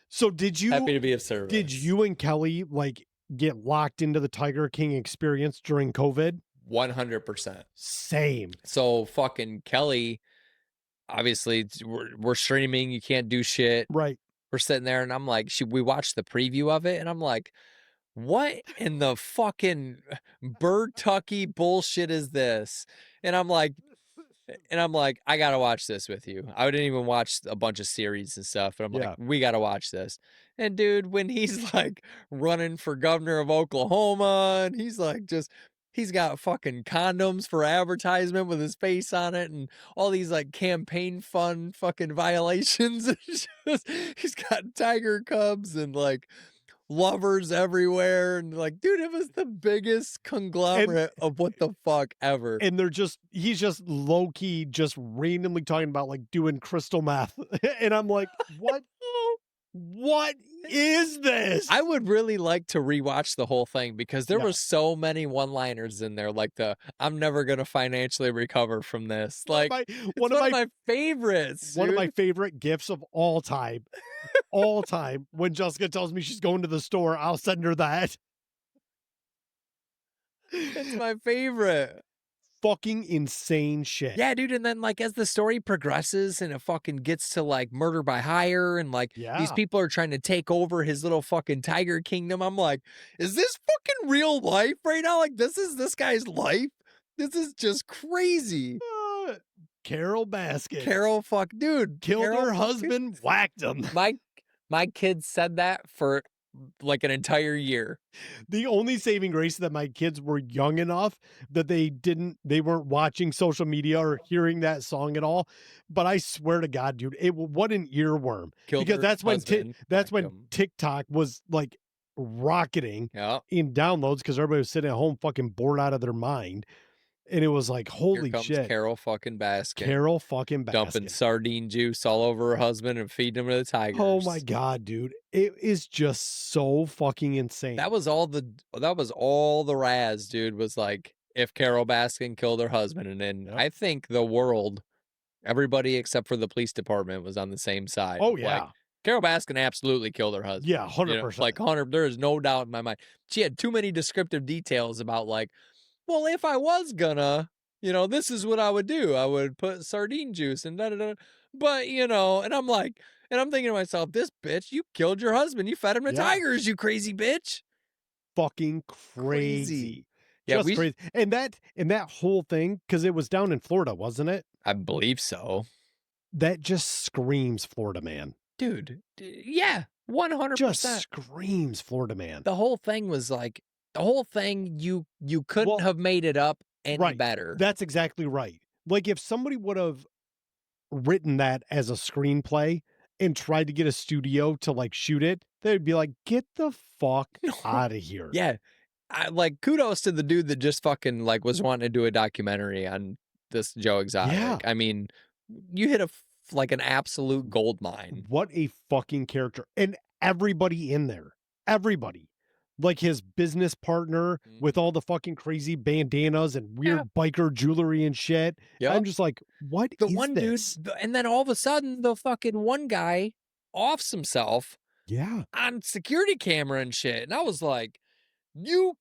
So Happy to be of service. did you and Kelly like get locked into the Tiger King experience during COVID? 100%. Same. So fucking Kelly, obviously we're streaming. You can't do shit. Right. We're sitting there, and I'm like, we watched the preview of it, and I'm like, what in the fucking bird tucky bullshit is this? And I'm like, I gotta watch this with you. I didn't even watch a bunch of series and stuff, but I'm like, Yeah. we gotta watch this. And dude, when he's like running for governor of Oklahoma, and he's like he's got fucking condoms for advertisement with his face on it, and all these like campaign fund fucking violations. He's got tiger cubs and like lovers everywhere, and like, dude, it was the biggest conglomerate of what the fuck ever. And he's just low key, just randomly talking about like doing crystal meth. And I'm like, what is this? I would really like to rewatch the whole thing because there were so many one-liners in there, like "I'm never gonna financially recover from this." Like one of my favorites. One of my favorite gifts of all time. All time. When Jessica tells me she's going to the store, I'll send her that. It's my favorite. Fucking insane shit. Yeah, dude. And then like as the story progresses and it fucking gets to like murder by hire and like these people are trying to take over his little fucking tiger kingdom, I'm like, is this fucking real life right now? Like this is this guy's life? This is just crazy. Carol Baskin. Carol dude. Killed her husband, whacked him. My kids said that for like an entire year. The only saving grace that my kids were young enough that they weren't watching social media or hearing that song at all. But I swear to God, dude, what an earworm. Because that's when TikTok was like rocketing in downloads because everybody was sitting at home fucking bored out of their mind. And it was like, holy Here comes shit. Carol fucking Baskin. Carol fucking Baskin. Dumping sardine juice all over her husband and feeding him to the tigers. Oh my God, dude. It is just so fucking insane. That was all the Raz, dude, was like, if Carol Baskin killed her husband. And then I think the world, everybody except for the police department was on the same side. Oh, yeah. Like, Carol Baskin absolutely killed her husband. Yeah, 100%. Like 100, there is no doubt in my mind. She had too many descriptive details about like, well, if I was gonna, this is what I would do. I would put sardine juice and da-da-da. But, and I'm like, and I'm thinking to myself, this bitch, you killed your husband. You fed him to tigers, you crazy bitch. Fucking crazy. Yeah, just crazy. And that whole thing, because it was down in Florida, wasn't it? I believe so. That just screams Florida man. Dude, yeah, 100%. Just screams Florida man. The whole thing was like, you couldn't have made it up any better. That's exactly right. Like, if somebody would have written that as a screenplay and tried to get a studio to, like, shoot it, they'd be like, "Get the fuck No. out of here." Yeah. I like, kudos to the dude that just fucking, like, was wanting to do a documentary on this Joe Yeah. Exotic. I mean, you hit like, an absolute gold mine. What a fucking character. And everybody in there, everybody, like his business partner with Mhm. all the fucking crazy bandanas and Yeah. weird biker jewelry and shit. I'm Yep. just like, what The is one dude this? and then all of a sudden, the fucking one guy offs himself Yeah. on security camera and shit, and I was like, "You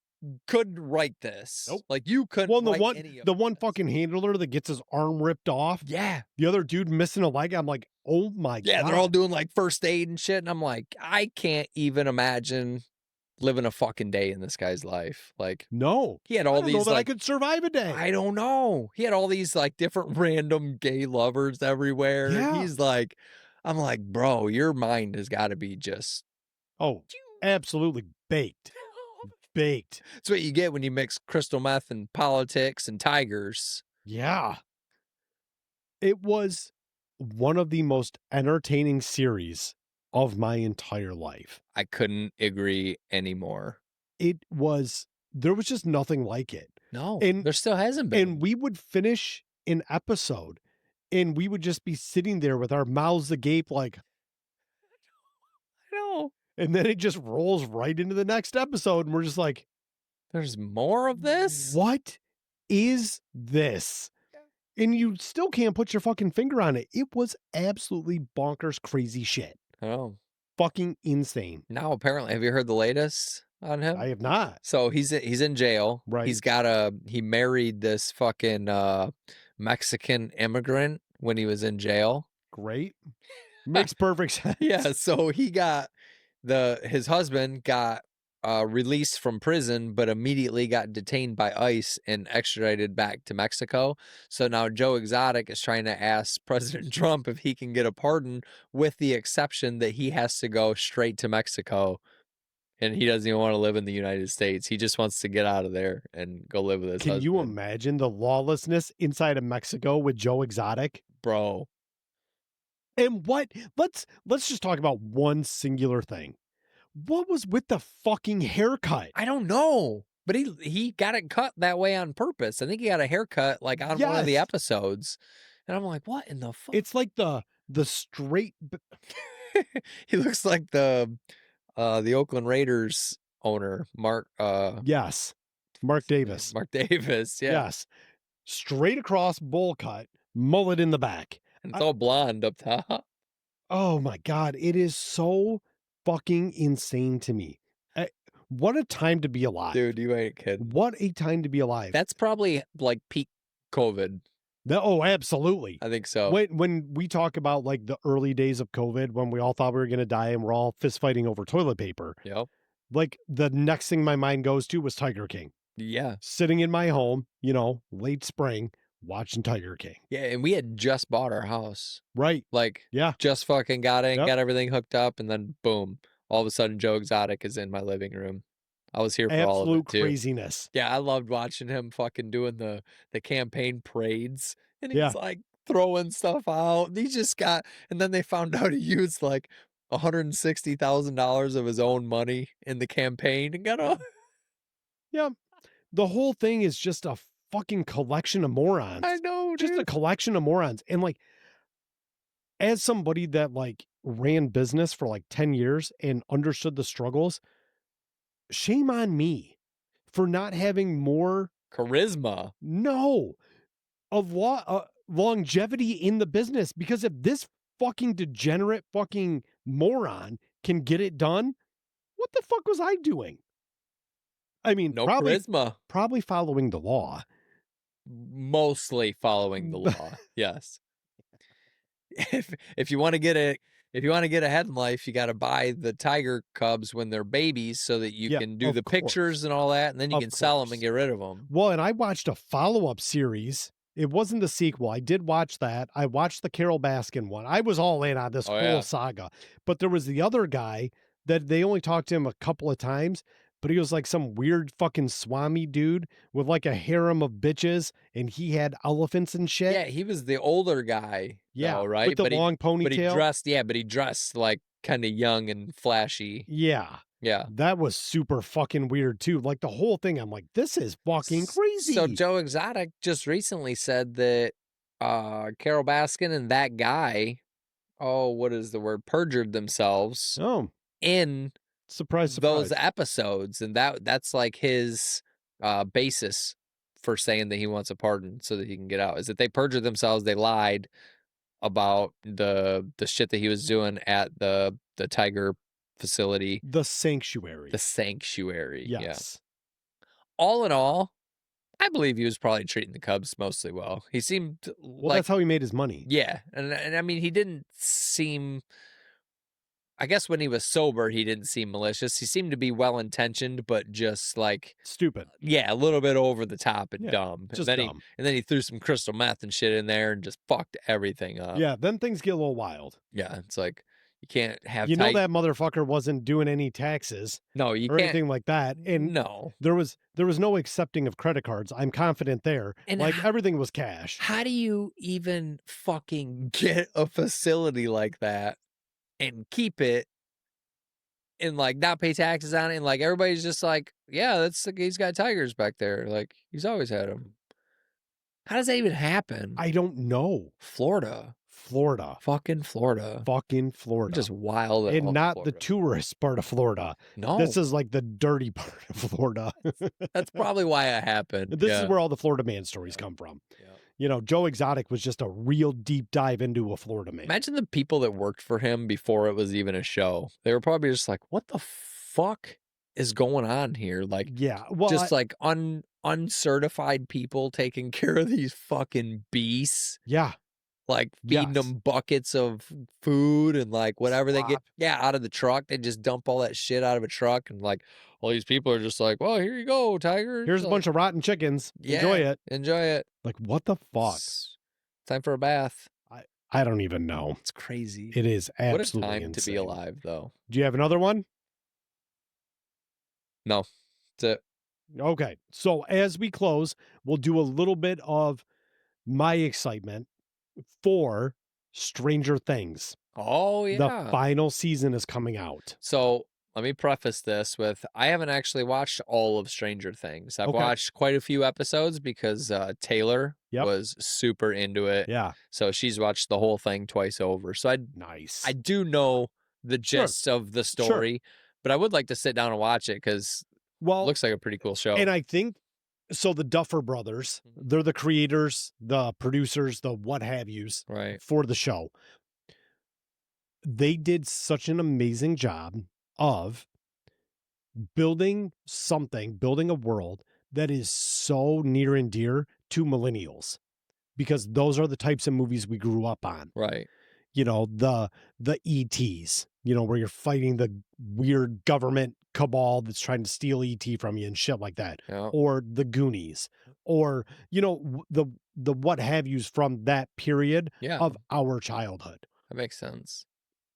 couldn't write this. Nope. Like, you couldn't Well, and write any of the one this." fucking handler that gets his arm ripped off, Yeah. the other dude missing a leg. I'm like, oh my Yeah, they're all God. doing, like, first aid and shit, and I'm like, "I can't even imagine living a fucking day in this guy's life." Like, No, he had I all don't know these, that I like could survive a day. I don't know. He had all these, like, different random gay lovers everywhere, and Yeah. he's like I'm like, "Bro, your mind has gotta be just" Oh, absolutely baked. Baked. That's what you get when you mix crystal meth and politics and tigers. Yeah. It was one of the most entertaining series of my entire life. I couldn't agree anymore. There was just nothing like it. No, And there still hasn't been. we would finish an episode and we would just be sitting there with our mouths agape like, No, and then it just rolls right into the next episode and we're just like, there's more of this? what is this? And you still can't put your fucking finger on it. It was absolutely bonkers crazy shit. Oh, Fucking insane. now apparently have you heard the latest on I him? have not. So he's in jail. Right. He married this fucking Mexican immigrant when he was in jail. Great. Makes perfect sense. Yeah, so his husband got released from prison, but immediately got detained by ICE and extradited back to Mexico. So now Joe Exotic is trying to ask President Trump if he can get a pardon, with the exception that he has to go straight to Mexico, and he doesn't even want to live in the United States. He just wants to get out of there and go live with his Can you husband. imagine the lawlessness inside of Mexico with Joe Exotic? Bro. And let's just talk about one singular thing. What was with the fucking haircut? I don't know. But he got it cut that way on purpose. I think he got a haircut like on one of the Yes. episodes. And I'm like, what in the fuck? It's like the straight He looks like the Oakland Raiders owner, yes. Mark Davis. Mark Davis. Yeah. Yes. Straight across bowl cut, mullet in the back. And it's all blonde up top. Oh my God. It is so fucking insane to me. What a time to be alive. Dude, you ain't kidding. What a time to be alive. That's probably like peak COVID. Oh, absolutely. I think so. When we talk about like the early days of COVID, when we all thought we were going to die and we're all fist fighting over toilet paper, Yep. like the next thing my mind goes to was Tiger King. Yeah. Sitting in my home, late spring, watching Tiger King. Yeah. And we had just bought our house. Right. Like, Yeah. just fucking got in, Yep. got everything hooked up, and then boom, all of a sudden Joe Exotic is in my living room. I was here for all of it Absolute too. craziness. Yeah, I loved watching him fucking doing the campaign parades, and Yeah. he's like throwing stuff out. And he just got, and then they found out he used like $160,000 of his own money in the campaign and got a Yeah. The whole thing is just a fucking collection of morons. I know, Just a dude. collection of morons. And like, as somebody that like ran business for like 10 years and understood the struggles, shame on me for not having more Charisma. longevity in the business. Because if this fucking degenerate fucking moron can get it done, what the fuck was I doing? I mean, No charisma. probably following the law. Mostly following the law. Yes. If you want to get ahead in life, you got to buy the tiger cubs when they're babies so that you Yeah, can do of the pictures course. and all that, and then you Of can sell them course. and get rid of them. Well, and I watched a follow-up series. It wasn't the sequel. I did watch that. I watched the Carol Baskin one. I was all in on this Oh, whole yeah. saga. But there was the other guy that they only talked to him a couple of times, but he was like some weird fucking swami dude with like a harem of bitches, and he had elephants and shit. Yeah, he was the older guy, though, right? With the long ponytail. But he dressed like kind of young and flashy. Yeah. Yeah. That was super fucking weird too. Like the whole thing, I'm like, this is fucking crazy. So Joe Exotic just recently said that Carol Baskin and that guy, what is the word? Perjured themselves in surprise those episodes. And that's like his basis for saying that he wants a pardon so that he can get out, is that they perjured themselves, they lied about the shit that he was doing at the tiger facility. The sanctuary. Yeah. Yes. All in all, I believe he was probably treating the Cubs mostly well. He seemed well, that's how he made his money. Yeah. And I mean, he didn't seem, I guess when he was sober, he didn't seem malicious. He seemed to be well-intentioned, but just like stupid. Yeah, a little bit over the top and dumb. Just dumb. And then he threw some crystal meth and shit in there and just fucked everything up. Yeah, then things get a little wild. Yeah, it's like you can't have know that motherfucker wasn't doing any taxes. No, you or can't. Anything like that. And no. There was no accepting of credit cards. I'm confident there. And like everything was cash. How do you even fucking get a facility like that and keep it and like not pay taxes on it? And like everybody's just like, yeah, that's he's got tigers back there. Like he's always had them. How does that even happen? I don't know. Florida. Fucking Florida. Just wild. And not the tourist part of Florida. No. This is like the dirty part of Florida. That's probably why it happened. This is where all the Florida man stories come from. Yeah. Joe Exotic was just a real deep dive into a Florida man. Imagine the people that worked for him before it was even a show. They were probably just like, what the fuck is going on here? Like, yeah, well, just like uncertified people taking care of these fucking beasts. Yeah. Like feeding them buckets of food and like whatever they get out of the truck. They just dump all that shit out of a truck, and like all these people are just like, well, here you go, tiger. Here's a bunch of rotten chickens. Enjoy it. Like, what the fuck? Time for a bath. I don't even know. It's crazy. It is absolutely what a time insane. to be alive, though. Do you have another one? No. That's it. Okay. So as we close, we'll do a little bit of my excitement for Stranger Things. Oh, yeah. The final season is coming out. So let me preface this with, I haven't actually watched all of Stranger Things. I've watched quite a few episodes because Taylor was super into it. Yeah. So she's watched the whole thing twice over. So I do know the gist of the story, but I would like to sit down and watch it because it looks like a pretty cool show. And I think, so the Duffer Brothers, they're the creators, the producers, the what have yous for the show. They did such an amazing job of building a world that is so near and dear to millennials, because those are the types of movies we grew up on. Right. The ETs, where you're fighting the weird government cabal that's trying to steal ET from you and shit like that. Yeah. Or the Goonies, or, the what have yous from that period of our childhood. That makes sense.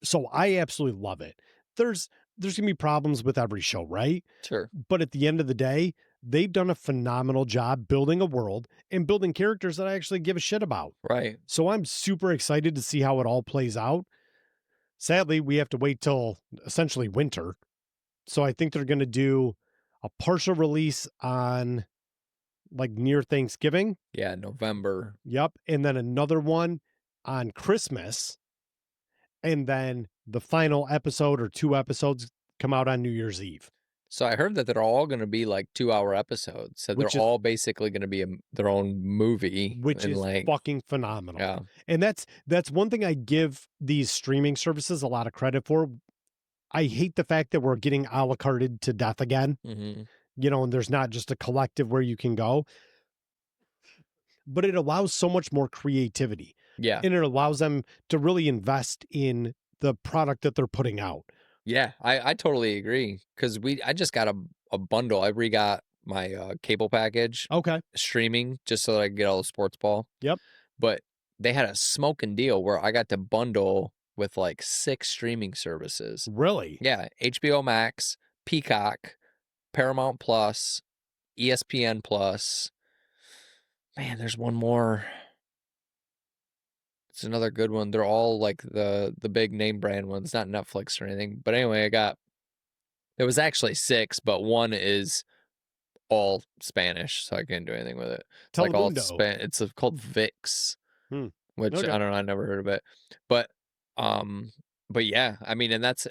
So I absolutely love it. There's gonna be problems with every show, right? Sure. But at the end of the day, they've done a phenomenal job building a world and building characters that I actually give a shit about. Right. So I'm super excited to see how it all plays out. Sadly, we have to wait till essentially winter. So I think they're going to do a partial release on like near Thanksgiving. Yeah, November. Yep. And then another one on Christmas. And then the final episode or 2 episodes come out on New Year's Eve. So I heard that they're all going to be like 2-hour episodes. So they're all basically going to be their own movie. Which is fucking phenomenal. Yeah. And that's one thing I give these streaming services a lot of credit for. I hate the fact that we're getting a la carted to death again. Mm-hmm. And there's not just a collective where you can go. But it allows so much more creativity. Yeah. And it allows them to really invest in the product that they're putting out. Yeah, I totally agree. Because I just got a bundle. I re-got my cable package. Okay. Streaming, just so that I can get all the sports ball. Yep. But they had a smoking deal where I got to bundle with like 6 streaming services. Really? Yeah. HBO Max, Peacock, Paramount Plus, ESPN Plus. Man, there's one more. It's another good one. They're all like the big name brand ones, not Netflix or anything. But anyway, it was actually 6, but one is all Spanish, so I couldn't do anything with it. It's like all Telemundo. It's called VIX, which Okay. I don't know. I never heard of it, but yeah, I mean, and that's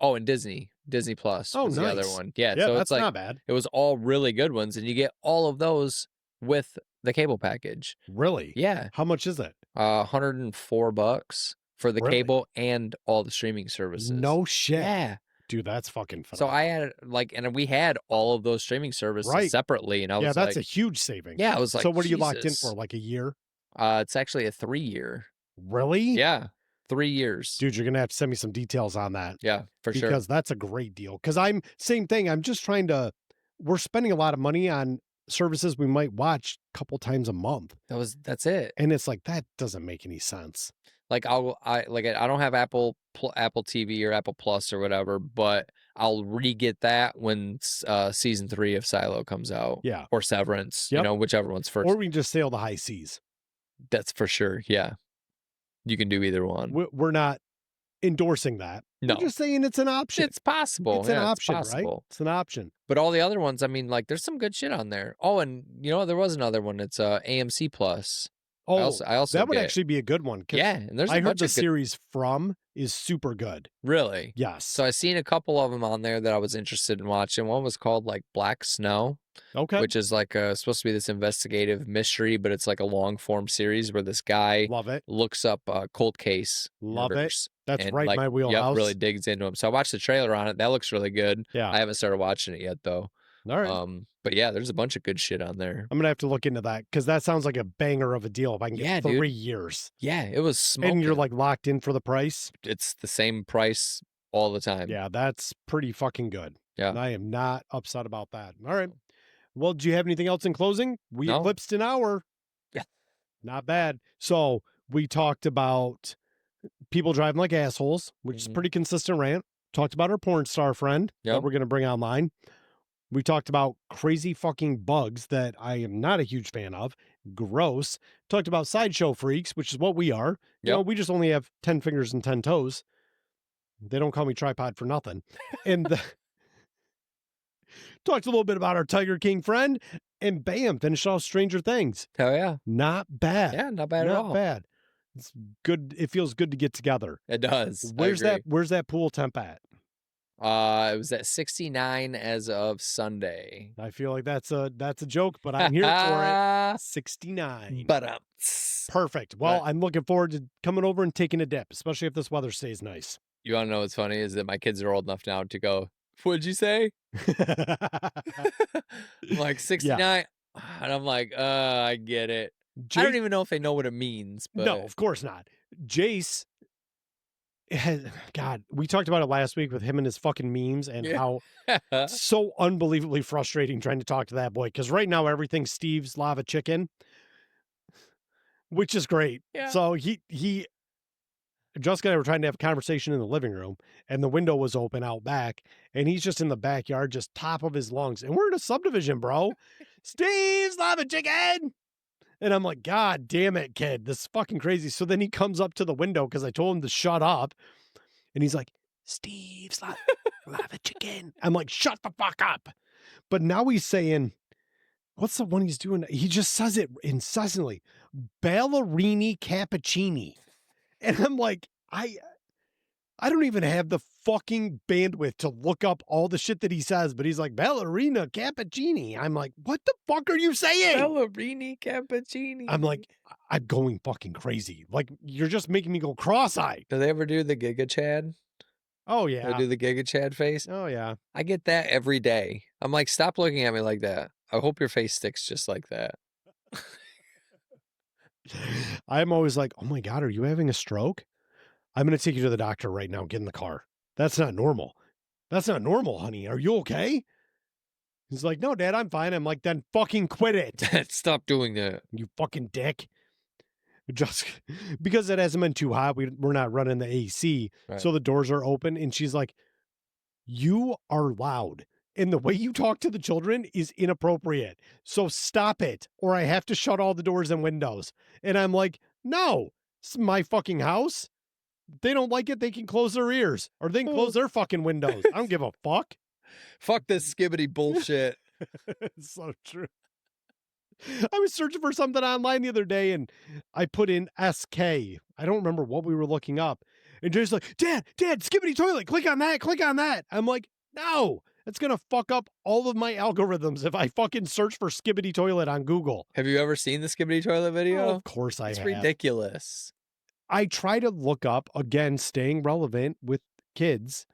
and Disney Plus Oh, was the other nice. one. Yeah, Yeah, so that's it's like not bad. it was all really good ones, and you get all of those with the cable package. Really? Yeah, How much is it? $104 for the Really? cable and all the streaming services. No shit. Yeah. Dude, that's fucking So phenomenal. I had and we had all of those streaming services separately, and I was that's like, a huge saving. yeah, I was like, so what are you locked in Jesus. for? Like a year? It's actually a 3-year. Really? Yeah, 3 years. Dude, you're gonna have to send me some details on that. Yeah, for sure. Because that's a great deal. Because same thing. I'm just trying to. We're spending a lot of money on services we might watch a couple times a month, That's it. and it's like that doesn't make any sense. Like I don't have Apple TV or Apple Plus or whatever, but I'll re-get that when season 3 of Silo comes out. Yeah. Or Severance, Yep. whichever one's first. Or we can just sail the high seas. That's for sure. Yeah. You can do either one. We're not endorsing that. No. We're just saying it's an option. It's possible. It's an option, it's right? It's an option. But all the other ones, I mean, like, there's some good shit on there. Oh, and there was another one. It's AMC Plus. Oh, I also that would actually be a good one. Yeah, and there's I a heard bunch the of good... series From is super good. Really? Yes. So I seen a couple of them on there that I was interested in watching. One was called like Black Snow. Okay. Which is like supposed to be this investigative mystery, but it's like a long form series where this guy looks up cold case murders. That's and right, my wheelhouse. Yep, really digs into them. So I watched the trailer on it. That looks really good. Yeah. I haven't started watching it yet though. All right. But yeah, there's a bunch of good shit on there. I'm gonna have to look into that because that sounds like a banger of a deal. If I can get 3 years. Yeah, it was smoking. And you're like locked in for the price. It's the same price all the time. Yeah, that's pretty fucking good. Yeah. And I am not upset about that. All right. Well, do you have anything else in closing? We eclipsed an hour. Yeah. Not bad. So we talked about people driving like assholes, which is a pretty consistent rant. Talked about our porn star friend that we're going to bring online. We talked about crazy fucking bugs that I am not a huge fan of. Gross. Talked about sideshow freaks, which is what we are. You know, we just only have 10 fingers and 10 toes. They don't call me tripod for nothing. And talked a little bit about our Tiger King friend, and bam, finished off Stranger Things. Hell yeah. Not bad. Yeah, not bad at all. Not bad. It's good. It feels good to get together. It does. Where's that pool temp at? It was at 69 as of Sunday. I feel like that's a joke, but I'm here for it. 69. But perfect. Well, I'm looking forward to coming over and taking a dip, especially if this weather stays nice. You want to know what's funny is that my kids are old enough now to go, what'd you say? I'm like 69. Yeah. And I'm like, I get it. I don't even know if they know what it means. But... No, of course not. Jace God, we talked about it last week with him and his fucking memes and how so unbelievably frustrating trying to talk to that boy. Because right now everything's Steve's lava chicken, which is great. Yeah. So Jessica and I were trying to have a conversation in the living room, and the window was open out back, and he's just in the backyard, just top of his lungs. And we're in a subdivision, bro. Steve's lava chicken. And I'm like, God damn it, kid. This is fucking crazy. So then he comes up to the window because I told him to shut up. And he's like, Steve's lava chicken. I'm like, shut the fuck up. But now he's saying, what's the one he's doing? He just says it incessantly. Ballerini cappuccini. And I'm like, I don't even have the fucking bandwidth to look up all the shit that he says, but he's like, ballerina cappuccini. I'm like, what the fuck are you saying? Ballerini cappuccini. I'm like, I'm going fucking crazy. Like, you're just making me go cross-eyed. Do they ever do the Giga Chad? Oh, yeah. They do the Giga Chad face? Oh, yeah. I get that every day. I'm like, stop looking at me like that. I hope your face sticks just like that. I'm always like, oh my God, are you having a stroke? I'm going to take you to the doctor right now. Get in the car. That's not normal. That's not normal, honey. Are you okay? He's like, no, Dad, I'm fine. I'm like, then fucking quit it. Dad, stop doing that. You fucking dick. Just because it hasn't been too hot, we're not running the AC. Right. So the doors are open, and she's like, you are loud. and the way you talk to the children is inappropriate. So stop it, or I have to shut all the doors and windows. And I'm like, no, it's my fucking house. They don't like it, they can close their ears, or they can close their fucking windows. I don't give a fuck. Fuck this skibbity bullshit. It's so true. I was searching for something online the other day, and I put in SK. I don't remember what we were looking up. And Jay's like, Dad, skibbity toilet, click on that. I'm like, no, it's going to fuck up all of my algorithms if I fucking search for skibbity toilet on Google. Have you ever seen the skibbity toilet video? Oh, of course I have. It's ridiculous. I try to look up, again, staying relevant with kids.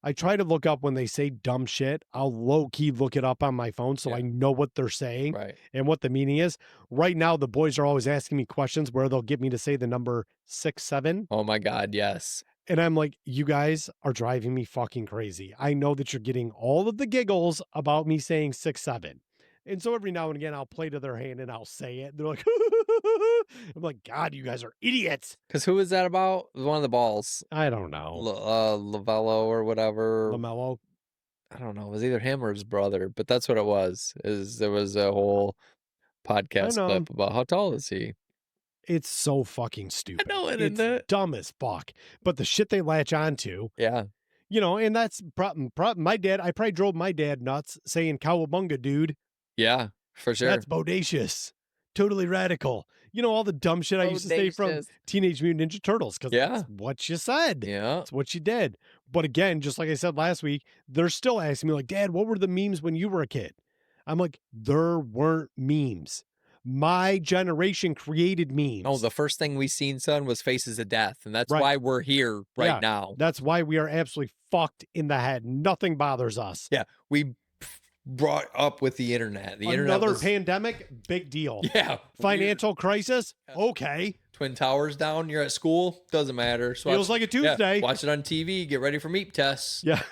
I try to look up when they say dumb shit. I'll low-key look it up on my phone so I know what they're saying and what the meaning is. Right now, the boys are always asking me questions where they'll get me to say the number 6-7. Oh my God, yes. And I'm like, you guys are driving me fucking crazy. I know that you're getting all of the giggles about me saying 6-7. And so every now and again, I'll play to their hand and I'll say it. They're like, I'm like, God, you guys are idiots. Because who is that about? One of the balls. I don't know. Lavello or whatever. LaMelo. I don't know. It was either him or his brother, but that's what it was. There was a whole podcast clip about how tall is he. It's so fucking stupid. I know it, it's isn't it? Dumb as fuck. But the shit they latch onto. Yeah. You know, and that's my dad. I probably drove my dad nuts saying cowabunga, dude. Yeah, for sure. That's bodacious. Totally radical. You know, all the dumb shit I used to say from Teenage Mutant Ninja Turtles, because that's what you said. Yeah. That's what you did. But again, just like I said last week, they're still asking me, like, Dad, what were the memes when you were a kid? I'm like, there weren't memes. My generation created memes. Oh, the first thing we seen, son, was Faces of Death. And that's why we're here right now. That's why we are absolutely fucked in the head. Nothing bothers us. Yeah. We brought up with the internet. Another pandemic, big deal. Yeah. Financial crisis, okay. Twin Towers down, you're at school, doesn't matter. So feels like a Tuesday. Yeah, watch it on TV, get ready for meat tests. Yeah.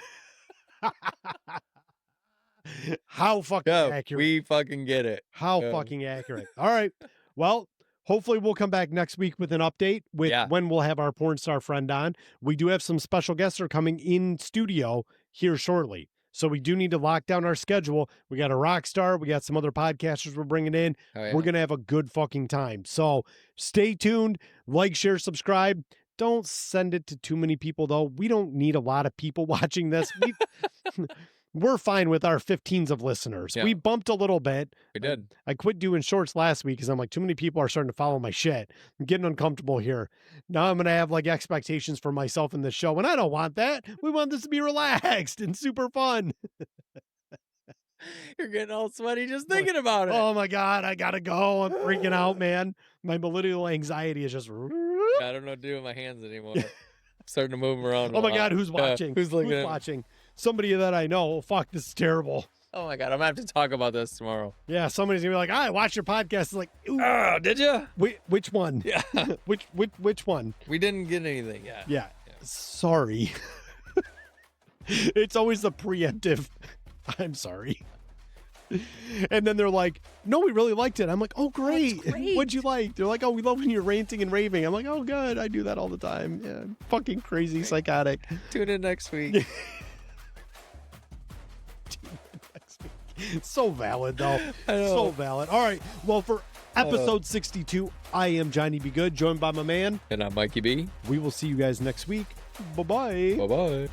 How fucking accurate. We fucking get it. How fucking accurate. All right. Well, hopefully we'll come back next week with an update with when we'll have our porn star friend on. We do have some special guests that are coming in studio here shortly. So we do need to lock down our schedule. We got a rock star. We got some other podcasters we're bringing in. Oh, yeah. We're going to have a good fucking time. So stay tuned. Like, share, subscribe. Don't send it to too many people, though. We don't need a lot of people watching this. We're fine with our 15s of listeners. Yeah. We bumped a little bit. We did. I quit doing shorts last week because I'm like, too many people are starting to follow my shit. I'm getting uncomfortable here. Now I'm going to have like expectations for myself in this show, and I don't want that. We want this to be relaxed and super fun. You're getting all sweaty just thinking about it. Oh my God, I got to go. I'm freaking out, man. My millennial anxiety is just... I don't know what to do with my hands anymore. I'm starting to move them around. Oh my God, who's watching? Who's watching? Somebody that I know. Oh, fuck, this is terrible. Oh my God, I'm going to have to talk about this tomorrow. Yeah, somebody's going to be like, I watched your podcast. It's like, ooh. Oh, did you? Which one? Yeah. which one? We didn't get anything yet. Yeah. Sorry. It's always the preemptive. I'm sorry. And then they're like, no, we really liked it. I'm like, oh, great. What'd you like? They're like, oh, we love when you're ranting and raving. I'm like, oh, good. I do that all the time. Yeah, fucking crazy, psychotic. Tune in next week. So valid, though. So valid. All right. Well, for episode 62, I am Johnny B. Good, joined by my man. And I'm Mikey B. We will see you guys next week. Bye-bye. Bye-bye.